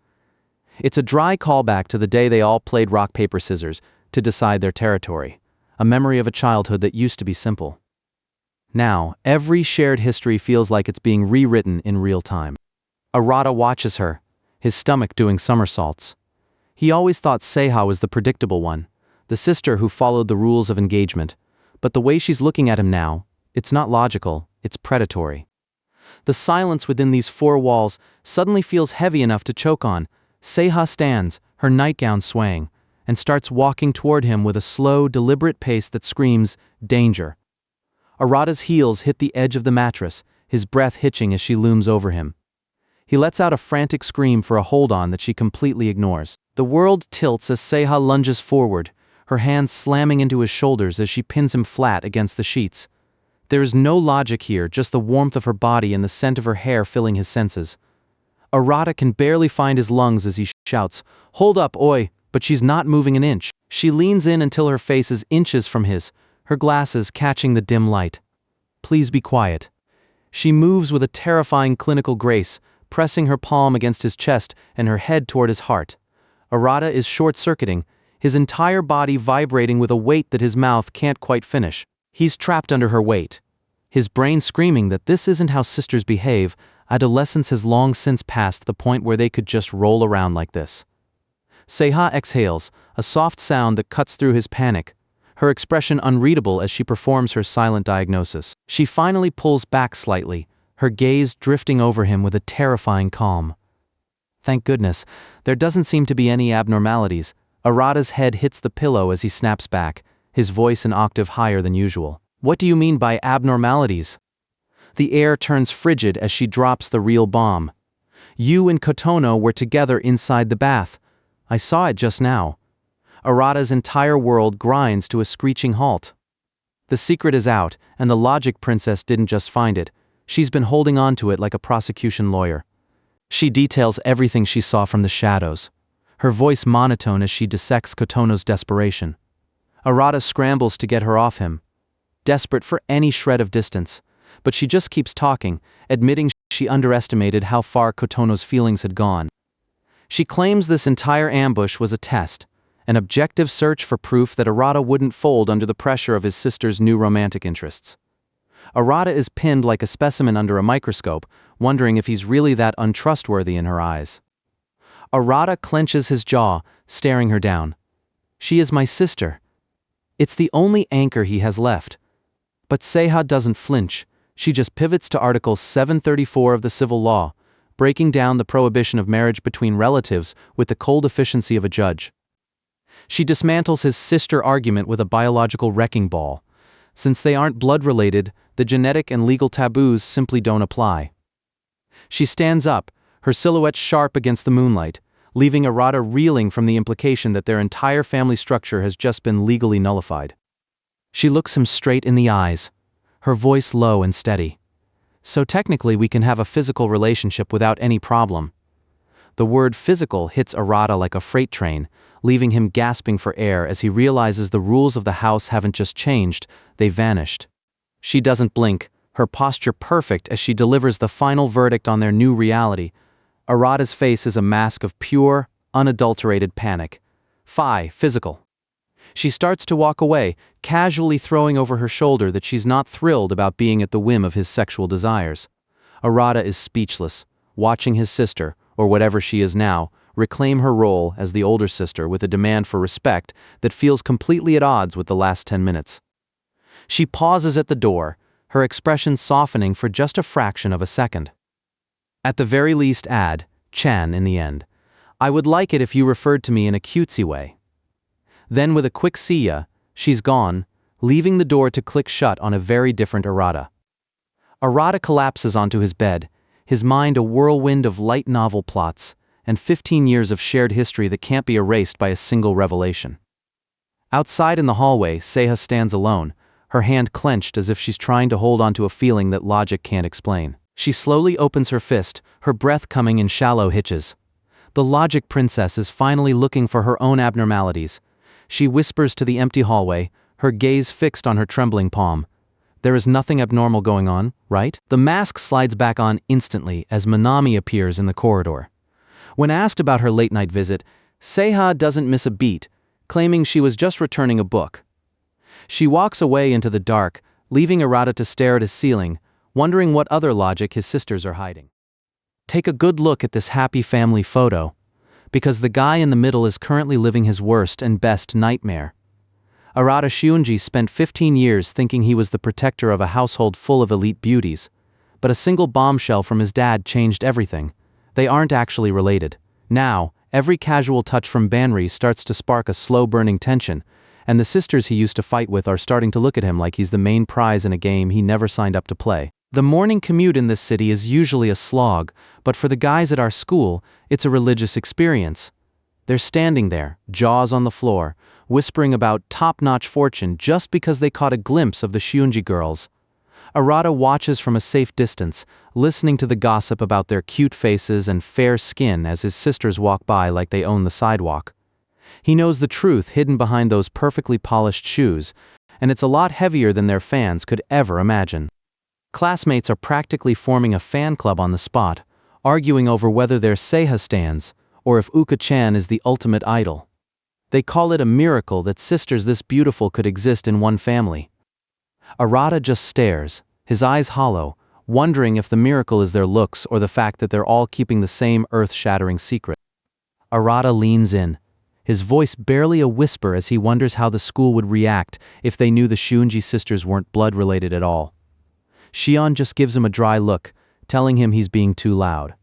It's a dry callback to the day they all played rock, paper, scissors to decide their territory, a memory of a childhood that used to be simple. Now, every shared history feels like it's being rewritten in real time. Arata watches her, his stomach doing somersaults. He always thought Seiha was the predictable one, the sister who followed the rules of engagement, but the way she's looking at him now, it's not logical, it's predatory. The silence within these 4 walls suddenly feels heavy enough to choke on. Seiha stands, her nightgown swaying, and starts walking toward him with a slow, deliberate pace that screams, danger. Arata's heels hit the edge of the mattress, his breath hitching as she looms over him. He lets out a frantic scream for a hold-on that she completely ignores. The world tilts as Seiha lunges forward, her hands slamming into his shoulders as she pins him flat against the sheets. There is no logic here, just the warmth of her body and the scent of her hair filling his senses. Arata can barely find his lungs as he shouts, "Hold up, oi!" But she's not moving an inch. She leans in until her face is inches from his, her glasses catching the dim light. "Please be quiet." She moves with a terrifying clinical grace, pressing her palm against his chest and her head toward his heart. Arata is short-circuiting, his entire body vibrating with a weight that his mouth can't quite finish. He's trapped under her weight. His brain screaming that this isn't how sisters behave. Adolescence has long since passed the point where they could just roll around like this. Seiha exhales, a soft sound that cuts through his panic, her expression unreadable as she performs her silent diagnosis. She finally pulls back slightly, her gaze drifting over him with a terrifying calm. Thank goodness, there doesn't seem to be any abnormalities. Arata's head hits the pillow as he snaps back, his voice an octave higher than usual. What do you mean by abnormalities? The air turns frigid as she drops the real bomb. You and Kotono were together inside the bath. I saw it just now. Arata's entire world grinds to a screeching halt. The secret is out, and the logic princess didn't just find it. She's been holding on to it like a prosecution lawyer. She details everything she saw from the shadows, her voice monotone as she dissects Kotono's desperation. Arata scrambles to get her off him, desperate for any shred of distance, but she just keeps talking, admitting she underestimated how far Kotono's feelings had gone. She claims this entire ambush was a test, an objective search for proof that Arata wouldn't fold under the pressure of his sister's new romantic interests. Arata is pinned like a specimen under a microscope, wondering if he's really that untrustworthy in her eyes. Arata clenches his jaw, staring her down. She is my sister. It's the only anchor he has left. But Seiha doesn't flinch. She just pivots to Article 734 of the Civil Law, breaking down the prohibition of marriage between relatives with the cold efficiency of a judge. She dismantles his sister argument with a biological wrecking ball. Since they aren't blood-related, the genetic and legal taboos simply don't apply. She stands up, her silhouette sharp against the moonlight, leaving Arata reeling from the implication that their entire family structure has just been legally nullified. She looks him straight in the eyes, her voice low and steady. So technically we can have a physical relationship without any problem. The word physical hits Arata like a freight train, leaving him gasping for air as he realizes the rules of the house haven't just changed, they've vanished. She doesn't blink, her posture perfect as she delivers the final verdict on their new reality. Arata's face is a mask of pure, unadulterated panic. Physical. She starts to walk away, casually throwing over her shoulder that she's not thrilled about being at the whim of his sexual desires. Arata is speechless, watching his sister, or whatever she is now, reclaim her role as the older sister with a demand for respect that feels completely at odds with the last 10 minutes. She pauses at the door, her expression softening for just a fraction of a second. At the very least add, Chan in the end. I would like it if you referred to me in a cutesy way. Then with a quick see ya, she's gone, leaving the door to click shut on a very different Arata. Arata collapses onto his bed, his mind a whirlwind of light novel plots, and 15 years of shared history that can't be erased by a single revelation. Outside in the hallway, Seiha stands alone, her hand clenched as if she's trying to hold onto a feeling that logic can't explain. She slowly opens her fist, her breath coming in shallow hitches. The logic princess is finally looking for her own abnormalities. She whispers to the empty hallway, her gaze fixed on her trembling palm. There is nothing abnormal going on, right? The mask slides back on instantly as Minami appears in the corridor. When asked about her late-night visit, Seiha doesn't miss a beat, claiming she was just returning a book. She walks away into the dark, leaving Arata to stare at his ceiling, wondering what other logic his sisters are hiding. Take a good look at this happy family photo, because the guy in the middle is currently living his worst and best nightmare. Arata Shiunji spent 15 years thinking he was the protector of a household full of elite beauties, but a single bombshell from his dad changed everything. They aren't actually related. Now, every casual touch from Banri starts to spark a slow-burning tension, and the sisters he used to fight with are starting to look at him like he's the main prize in a game he never signed up to play. The morning commute in this city is usually a slog, but for the guys at our school, it's a religious experience. They're standing there, jaws on the floor, whispering about top-notch fortune just because they caught a glimpse of the Shiunji girls. Arata watches from a safe distance, listening to the gossip about their cute faces and fair skin as his sisters walk by like they own the sidewalk. He knows the truth hidden behind those perfectly polished shoes, and it's a lot heavier than their fans could ever imagine. Classmates are practically forming a fan club on the spot, arguing over whether they're Seiha stans, or if Ouka-chan is the ultimate idol. They call it a miracle that sisters this beautiful could exist in one family. Arata just stares, his eyes hollow, wondering if the miracle is their looks or the fact that they're all keeping the same earth-shattering secret. Arata leans in, his voice barely a whisper as he wonders how the school would react if they knew the Shiunji sisters weren't blood-related at all. Shion just gives him a dry look, telling him he's being too loud.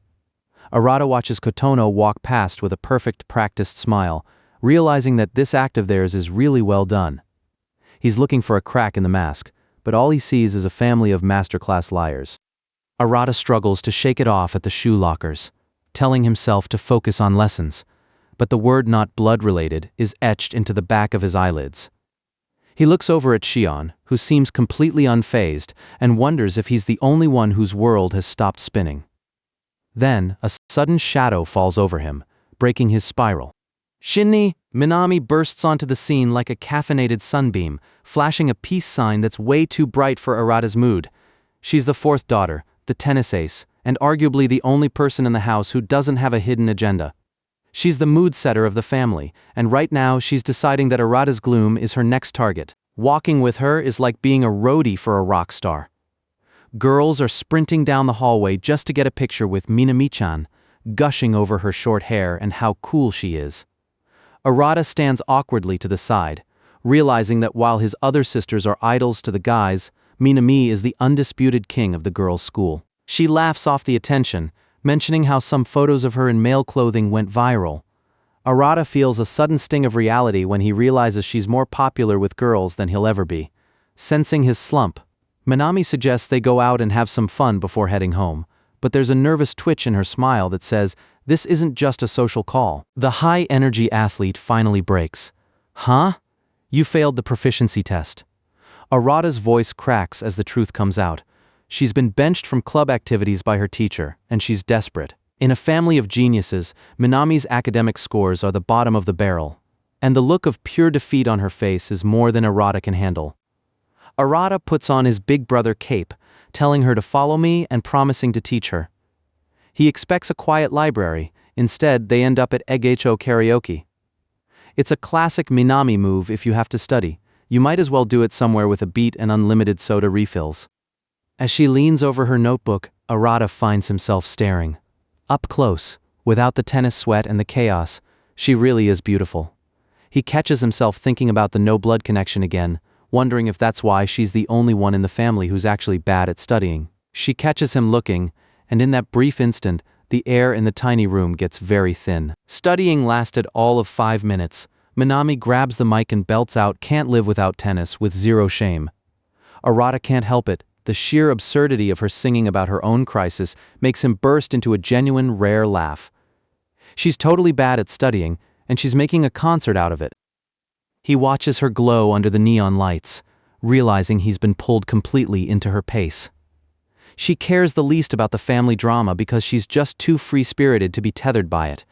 Arata watches Kotono walk past with a perfect practiced smile, realizing that this act of theirs is really well done. He's looking for a crack in the mask, but all he sees is a family of masterclass liars. Arata struggles to shake it off at the shoe lockers, telling himself to focus on lessons, but the word "not blood-related" is etched into the back of his eyelids. He looks over at Shion, who seems completely unfazed, and wonders if he's the only one whose world has stopped spinning. Then, a sudden shadow falls over him, breaking his spiral. Shinni, Minami bursts onto the scene like a caffeinated sunbeam, flashing a peace sign that's way too bright for Arata's mood. She's the fourth daughter, the tennis ace, and arguably the only person in the house who doesn't have a hidden agenda. She's the mood setter of the family, and right now she's deciding that Arata's gloom is her next target. Walking with her is like being a roadie for a rock star. Girls are sprinting down the hallway just to get a picture with Minami-chan, gushing over her short hair and how cool she is. Arata stands awkwardly to the side, realizing that while his other sisters are idols to the guys, Minami is the undisputed king of the girls' school. She laughs off the attention, mentioning how some photos of her in male clothing went viral. Arata feels a sudden sting of reality when he realizes she's more popular with girls than he'll ever be. Sensing his slump, Minami suggests they go out and have some fun before heading home, but there's a nervous twitch in her smile that says, this isn't just a social call. The high-energy athlete finally breaks. Huh? You failed the proficiency test. Arata's voice cracks as the truth comes out. She's been benched from club activities by her teacher, and she's desperate. In a family of geniuses, Minami's academic scores are the bottom of the barrel, and the look of pure defeat on her face is more than Arata can handle. Arata puts on his big brother cape, telling her to follow me and promising to teach her. He expects a quiet library. Instead, they end up at Egho karaoke. It's a classic Minami move if you have to study. You might as well do it somewhere with a beat and unlimited soda refills. As she leans over her notebook, Arata finds himself staring. Up close, without the tennis sweat and the chaos, she really is beautiful. He catches himself thinking about the no-blood connection again, wondering if that's why she's the only one in the family who's actually bad at studying. She catches him looking, and in that brief instant, the air in the tiny room gets very thin. Studying lasted all of 5 minutes. Minami grabs the mic and belts out "Can't Live Without Tennis" with zero shame. Arata can't help it. The sheer absurdity of her singing about her own crisis makes him burst into a genuine, rare laugh. She's totally bad at studying, and she's making a concert out of it. He watches her glow under the neon lights, realizing he's been pulled completely into her pace. She cares the least about the family drama because she's just too free-spirited to be tethered by it.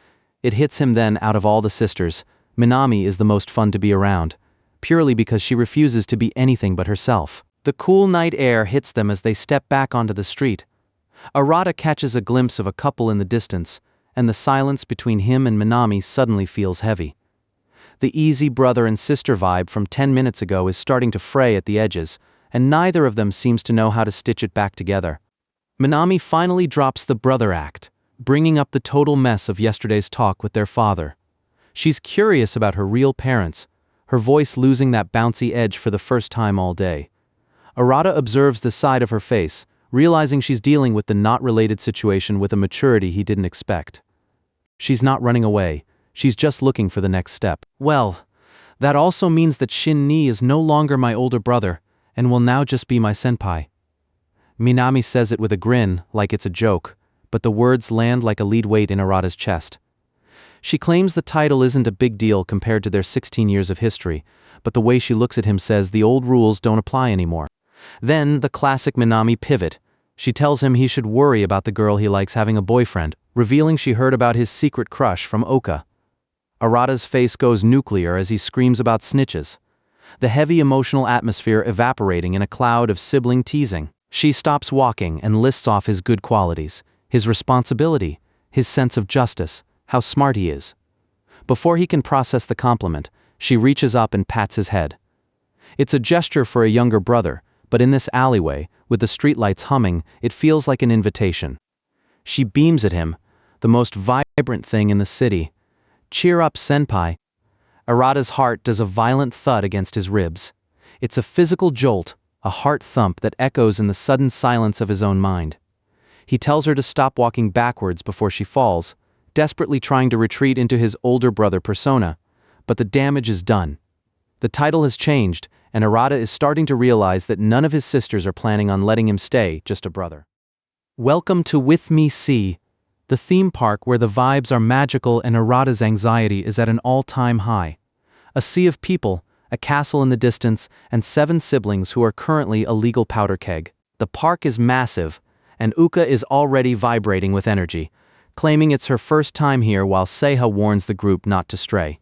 It hits him then, out of all the sisters, Minami is the most fun to be around, purely because she refuses to be anything but herself. The cool night air hits them as they step back onto the street. Arata catches a glimpse of a couple in the distance, and the silence between him and Minami suddenly feels heavy. The easy brother and sister vibe from 10 minutes ago is starting to fray at the edges, and neither of them seems to know how to stitch it back together. Minami finally drops the brother act, bringing up the total mess of yesterday's talk with their father. She's curious about her real parents, her voice losing that bouncy edge for the first time all day. Arata observes the side of her face, realizing she's dealing with the not-related situation with a maturity he didn't expect. She's not running away, she's just looking for the next step. Well, that also means that Shin-ni is no longer my older brother, and will now just be my senpai. Minami says it with a grin, like it's a joke, but the words land like a lead weight in Arata's chest. She claims the title isn't a big deal compared to their 16 years of history, but the way she looks at him says the old rules don't apply anymore. Then, the classic Minami pivot. She tells him he should worry about the girl he likes having a boyfriend, revealing she heard about his secret crush from Ouka. Arata's face goes nuclear as he screams about snitches. The heavy emotional atmosphere evaporating in a cloud of sibling teasing. She stops walking and lists off his good qualities, his responsibility, his sense of justice, how smart he is. Before he can process the compliment, she reaches up and pats his head. It's a gesture for a younger brother, but in this alleyway, with the streetlights humming, it feels like an invitation. She beams at him, the most vibrant thing in the city. "Cheer up, senpai." Arata's heart does a violent thud against his ribs. It's a physical jolt, a heart thump that echoes in the sudden silence of his own mind. He tells her to stop walking backwards before she falls, desperately trying to retreat into his older brother persona, but the damage is done. The title has changed, and Arata is starting to realize that none of his sisters are planning on letting him stay just a brother. Welcome to With Me Sea, the theme park where the vibes are magical and Arata's anxiety is at an all-time high. A sea of people, a castle in the distance, and 7 siblings who are currently a legal powder keg. The park is massive, and Ouka is already vibrating with energy, claiming it's her first time here while Seiha warns the group not to stray.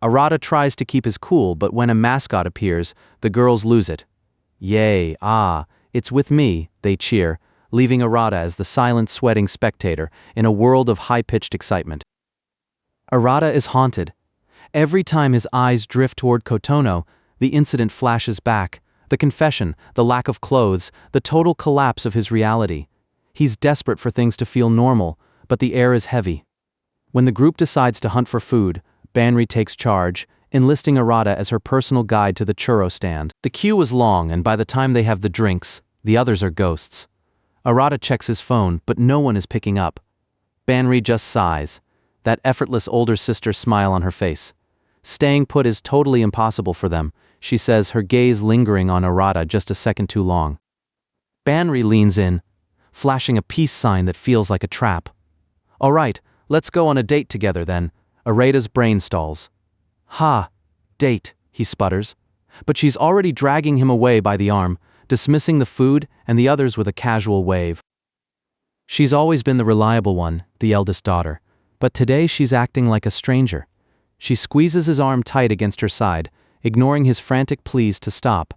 Arata tries to keep his cool, but when a mascot appears, the girls lose it. "Yay, it's with me," they cheer, leaving Arata as the silent, sweating spectator in a world of high-pitched excitement. Arata is haunted. Every time his eyes drift toward Kotono, the incident flashes back, the confession, the lack of clothes, the total collapse of his reality. He's desperate for things to feel normal, but the air is heavy. When the group decides to hunt for food, Banri takes charge, enlisting Arata as her personal guide to the churro stand. The queue is long, and by the time they have the drinks, the others are ghosts. Arata checks his phone, but no one is picking up. Banri just sighs, that effortless older sister smile on her face. Staying put is totally impossible for them, she says, her gaze lingering on Arata just a second too long. Banri leans in, flashing a peace sign that feels like a trap. "All right, let's go on a date together then." Arata's brain stalls. "Ha, date," he sputters. But she's already dragging him away by the arm, dismissing the food and the others with a casual wave. She's always been the reliable one, the eldest daughter, but today she's acting like a stranger. She squeezes his arm tight against her side, ignoring his frantic pleas to stop.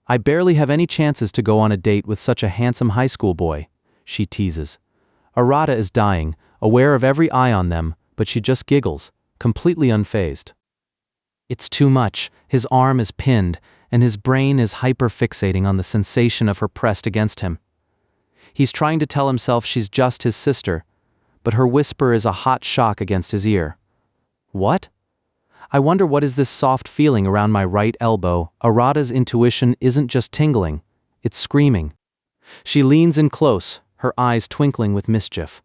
"I barely have any chances to go on a date with such a handsome high school boy," she teases. Arata is dying, aware of every eye on them, but she just giggles, completely unfazed. It's too much. His arm is pinned, and his brain is hyper-fixating on the sensation of her pressed against him. He's trying to tell himself she's just his sister, but her whisper is a hot shock against his ear. "What? I wonder what is this soft feeling around my right elbow." Arata's intuition isn't just tingling, it's screaming. She leans in close, her eyes twinkling with mischief.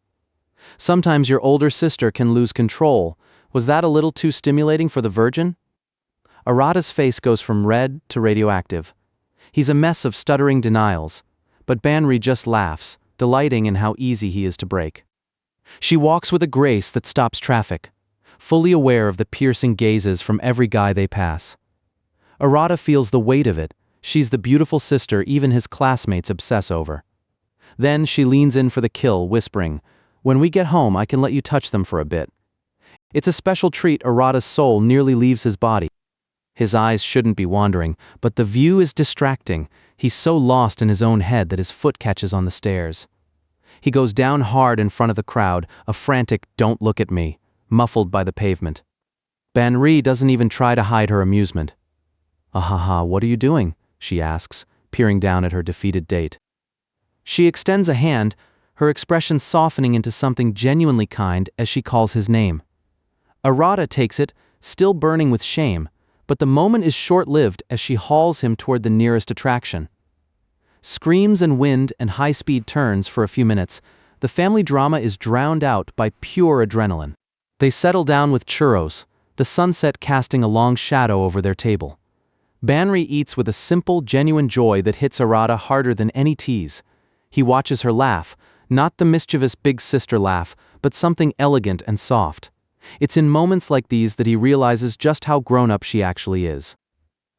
"Sometimes your older sister can lose control. Was that a little too stimulating for the virgin?" Arata's face goes from red to radioactive. He's a mess of stuttering denials, but Banri just laughs, delighting in how easy he is to break. She walks with a grace that stops traffic, fully aware of the piercing gazes from every guy they pass. Arata feels the weight of it. She's the beautiful sister even his classmates obsess over. Then she leans in for the kill, whispering, "When we get home, I can let you touch them for a bit." It's a special treat. Arata's soul nearly leaves his body. His eyes shouldn't be wandering, but the view is distracting. He's so lost in his own head that his foot catches on the stairs. He goes down hard in front of the crowd, a frantic "don't look at me," muffled by the pavement. Banri doesn't even try to hide her amusement. "Ahaha, what are you doing?" she asks, peering down at her defeated date. She extends a hand, her expression softening into something genuinely kind as she calls his name. Arata takes it, still burning with shame, but the moment is short-lived as she hauls him toward the nearest attraction. Screams and wind and high-speed turns for a few minutes, the family drama is drowned out by pure adrenaline. They settle down with churros, the sunset casting a long shadow over their table. Banri eats with a simple, genuine joy that hits Arata harder than any tease. He watches her laugh, not the mischievous big sister laugh, but something elegant and soft. It's in moments like these that he realizes just how grown-up she actually is.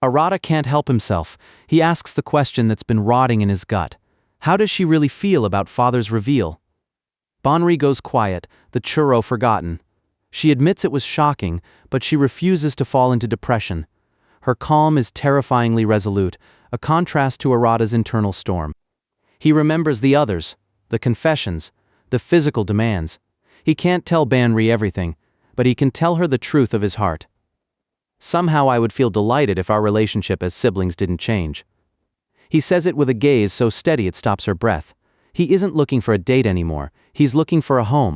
Arata can't help himself. He asks the question that's been rotting in his gut. How does she really feel about father's reveal? Banri goes quiet, the churro forgotten. She admits it was shocking, but she refuses to fall into depression. Her calm is terrifyingly resolute, a contrast to Arata's internal storm. He remembers the others, the confessions, the physical demands. He can't tell Banri everything, but he can tell her the truth of his heart. Somehow I would feel delighted if our relationship as siblings didn't change. He says it with a gaze so steady it stops her breath. He isn't looking for a date anymore, he's looking for a home.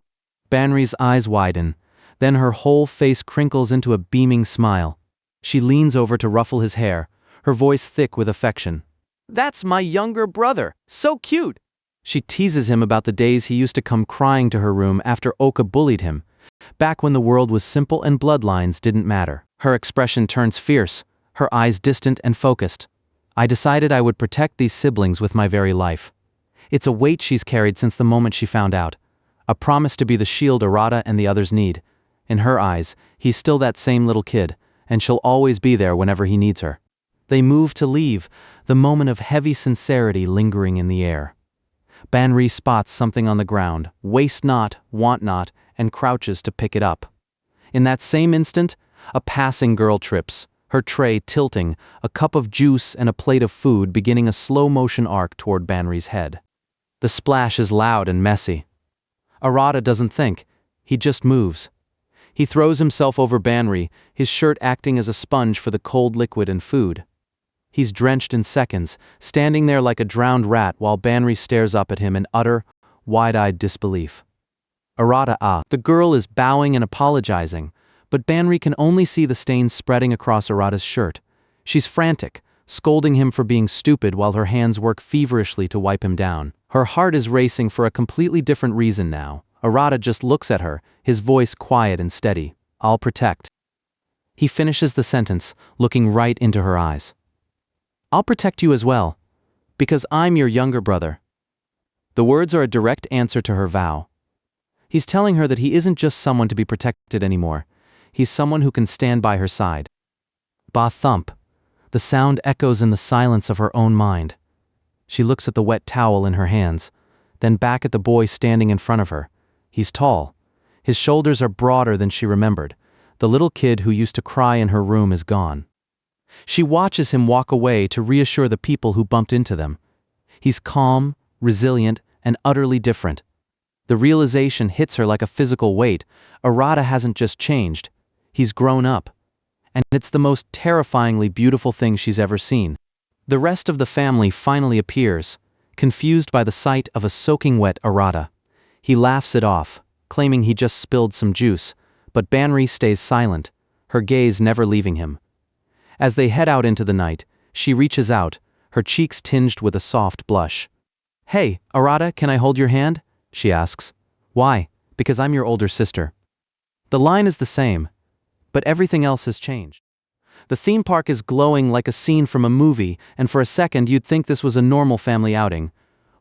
Banri's eyes widen, then her whole face crinkles into a beaming smile. She leans over to ruffle his hair, her voice thick with affection. "That's my younger brother, so cute!" She teases him about the days he used to come crying to her room after Ouka bullied him, back when the world was simple and bloodlines didn't matter. Her expression turns fierce, her eyes distant and focused. I decided I would protect these siblings with my very life. It's a weight she's carried since the moment she found out. A promise to be the shield Arata and the others need. In her eyes, he's still that same little kid, and she'll always be there whenever he needs her. They move to leave, the moment of heavy sincerity lingering in the air. Banri spots something on the ground, waste not, want not, and crouches to pick it up. In that same instant, a passing girl trips, her tray tilting, a cup of juice and a plate of food beginning a slow-motion arc toward Banri's head. The splash is loud and messy. Arata doesn't think, he just moves. He throws himself over Banri, his shirt acting as a sponge for the cold liquid and food. He's drenched in seconds, standing there like a drowned rat while Banri stares up at him in utter, wide-eyed disbelief. Arata. The girl is bowing and apologizing, but Banri can only see the stains spreading across Arata's shirt. She's frantic, scolding him for being stupid while her hands work feverishly to wipe him down. Her heart is racing for a completely different reason now. Arata just looks at her, his voice quiet and steady. "I'll protect." He finishes the sentence, looking right into her eyes. "I'll protect you as well, because I'm your younger brother." The words are a direct answer to her vow. He's telling her that he isn't just someone to be protected anymore. He's someone who can stand by her side. Ba thump. The sound echoes in the silence of her own mind. She looks at the wet towel in her hands, then back at the boy standing in front of her. He's tall. His shoulders are broader than she remembered. The little kid who used to cry in her room is gone. She watches him walk away to reassure the people who bumped into them. He's calm, resilient, and utterly different. The realization hits her like a physical weight. Arata hasn't just changed. He's grown up. And it's the most terrifyingly beautiful thing she's ever seen. The rest of the family finally appears, confused by the sight of a soaking wet Arata. He laughs it off, claiming he just spilled some juice, but Banri stays silent, her gaze never leaving him. As they head out into the night, she reaches out, her cheeks tinged with a soft blush. "Hey, Arata, can I hold your hand?" she asks. "Why?" "Because I'm your older sister." The line is the same, but everything else has changed. The theme park is glowing like a scene from a movie, and for a second you'd think this was a normal family outing.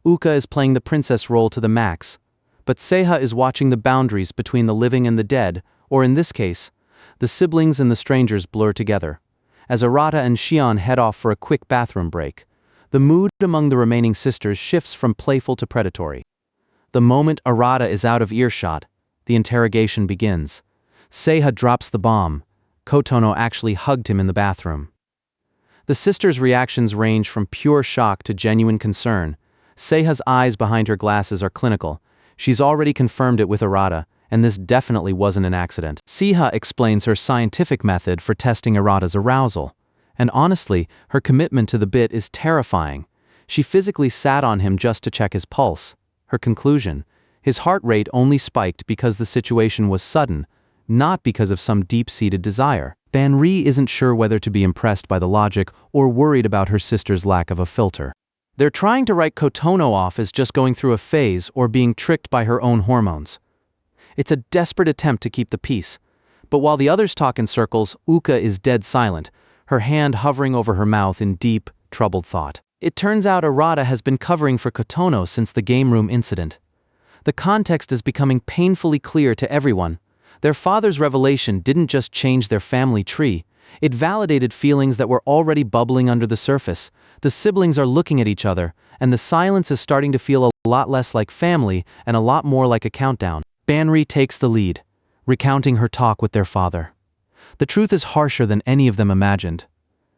Ouka is playing the princess role to the max, but Seiha is watching the boundaries between the living and the dead, or in this case, the siblings and the strangers blur together. As Arata and Shion head off for a quick bathroom break, the mood among the remaining sisters shifts from playful to predatory. The moment Arata is out of earshot, the interrogation begins. Seiha drops the bomb. Kotono actually hugged him in the bathroom. The sisters' reactions range from pure shock to genuine concern. Seiha's eyes behind her glasses are clinical. She's already confirmed it with Arata, and this definitely wasn't an accident. Seiha explains her scientific method for testing Arata's arousal. And honestly, her commitment to the bit is terrifying. She physically sat on him just to check his pulse. Her conclusion: his heart rate only spiked because the situation was sudden, not because of some deep-seated desire. Banri isn't sure whether to be impressed by the logic or worried about her sister's lack of a filter. They're trying to write Kotono off as just going through a phase or being tricked by her own hormones. It's a desperate attempt to keep the peace. But while the others talk in circles, Ouka is dead silent, her hand hovering over her mouth in deep, troubled thought. It turns out Arata has been covering for Kotono since the game room incident. The context is becoming painfully clear to everyone. Their father's revelation didn't just change their family tree, it validated feelings that were already bubbling under the surface. The siblings are looking at each other, and the silence is starting to feel a lot less like family and a lot more like a countdown. Banri takes the lead, recounting her talk with their father. The truth is harsher than any of them imagined.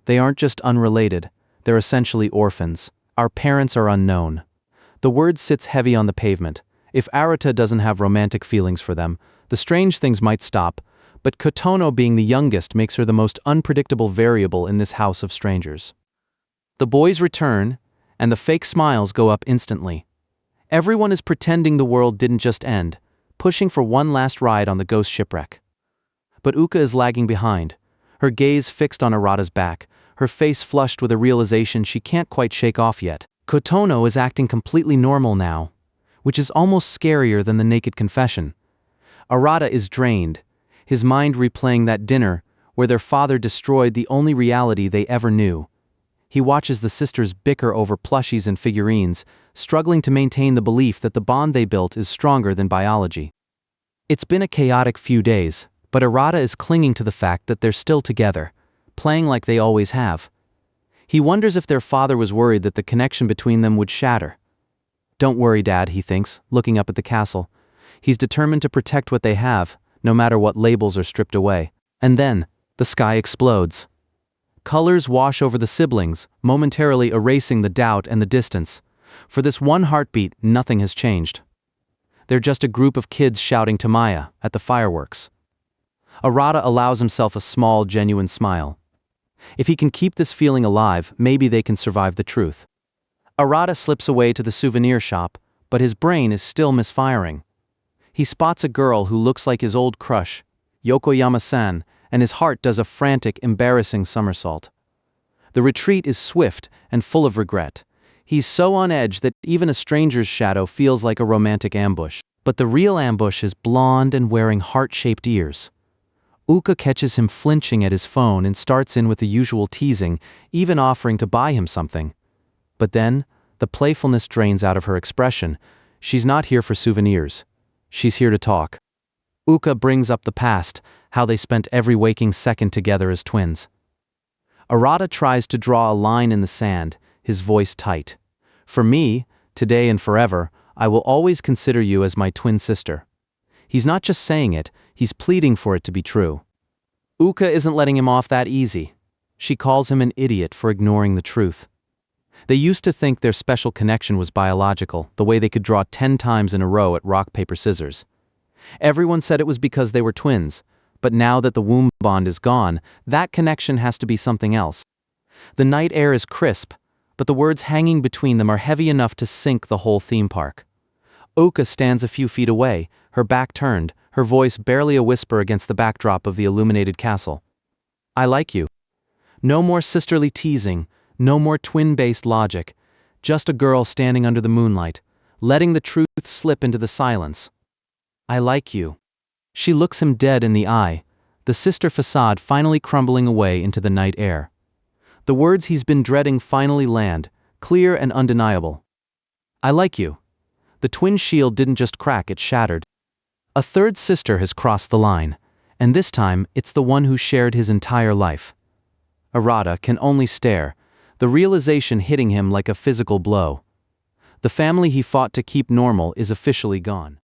They aren't just unrelated, they're essentially orphans. Our parents are unknown. The word sits heavy on the pavement. If Arata doesn't have romantic feelings for them, the strange things might stop, but Kotono being the youngest makes her the most unpredictable variable in this house of strangers. The boys return, and the fake smiles go up instantly. Everyone is pretending the world didn't just end, pushing for one last ride on the ghost shipwreck. But Ouka is lagging behind, her gaze fixed on Arata's back, her face flushed with a realization she can't quite shake off yet. Kotono is acting completely normal now, which is almost scarier than the naked confession. Arata is drained, his mind replaying that dinner where their father destroyed the only reality they ever knew. He watches the sisters bicker over plushies and figurines, struggling to maintain the belief that the bond they built is stronger than biology. It's been a chaotic few days, but Arata is clinging to the fact that they're still together, playing like they always have. He wonders if their father was worried that the connection between them would shatter. Don't worry, Dad, he thinks, looking up at the castle. He's determined to protect what they have, no matter what labels are stripped away. And then, the sky explodes. Colors wash over the siblings, momentarily erasing the doubt and the distance. For this one heartbeat, nothing has changed. They're just a group of kids shouting Tamaya at the fireworks. Arata allows himself a small, genuine smile. If he can keep this feeling alive, maybe they can survive the truth. Arata slips away to the souvenir shop, but his brain is still misfiring. He spots a girl who looks like his old crush, Yokoyama-san, and his heart does a frantic, embarrassing somersault. The retreat is swift and full of regret. He's so on edge that even a stranger's shadow feels like a romantic ambush. But the real ambush is blonde and wearing heart-shaped ears. Ouka catches him flinching at his phone and starts in with the usual teasing, even offering to buy him something. But then, the playfulness drains out of her expression. She's not here for souvenirs. She's here to talk. Ouka brings up the past, how they spent every waking second together as twins. Arata tries to draw a line in the sand, his voice tight. For me, today and forever, I will always consider you as my twin sister. He's not just saying it, he's pleading for it to be true. Ouka isn't letting him off that easy. She calls him an idiot for ignoring the truth. They used to think their special connection was biological, the way they could draw 10 times in a row at rock, paper, scissors. Everyone said it was because they were twins, but now that the womb bond is gone, that connection has to be something else. The night air is crisp, but the words hanging between them are heavy enough to sink the whole theme park. Ouka stands a few feet away, her back turned, her voice barely a whisper against the backdrop of the illuminated castle. I like you. No more sisterly teasing, no more twin-based logic, just a girl standing under the moonlight, letting the truth slip into the silence. I like you. She looks him dead in the eye, the sister facade finally crumbling away into the night air. The words he's been dreading finally land, clear and undeniable. I like you. The twin shield didn't just crack, it shattered. A third sister has crossed the line, and this time it's the one who shared his entire life. Arata can only stare, the realization hitting him like a physical blow. The family he fought to keep normal is officially gone.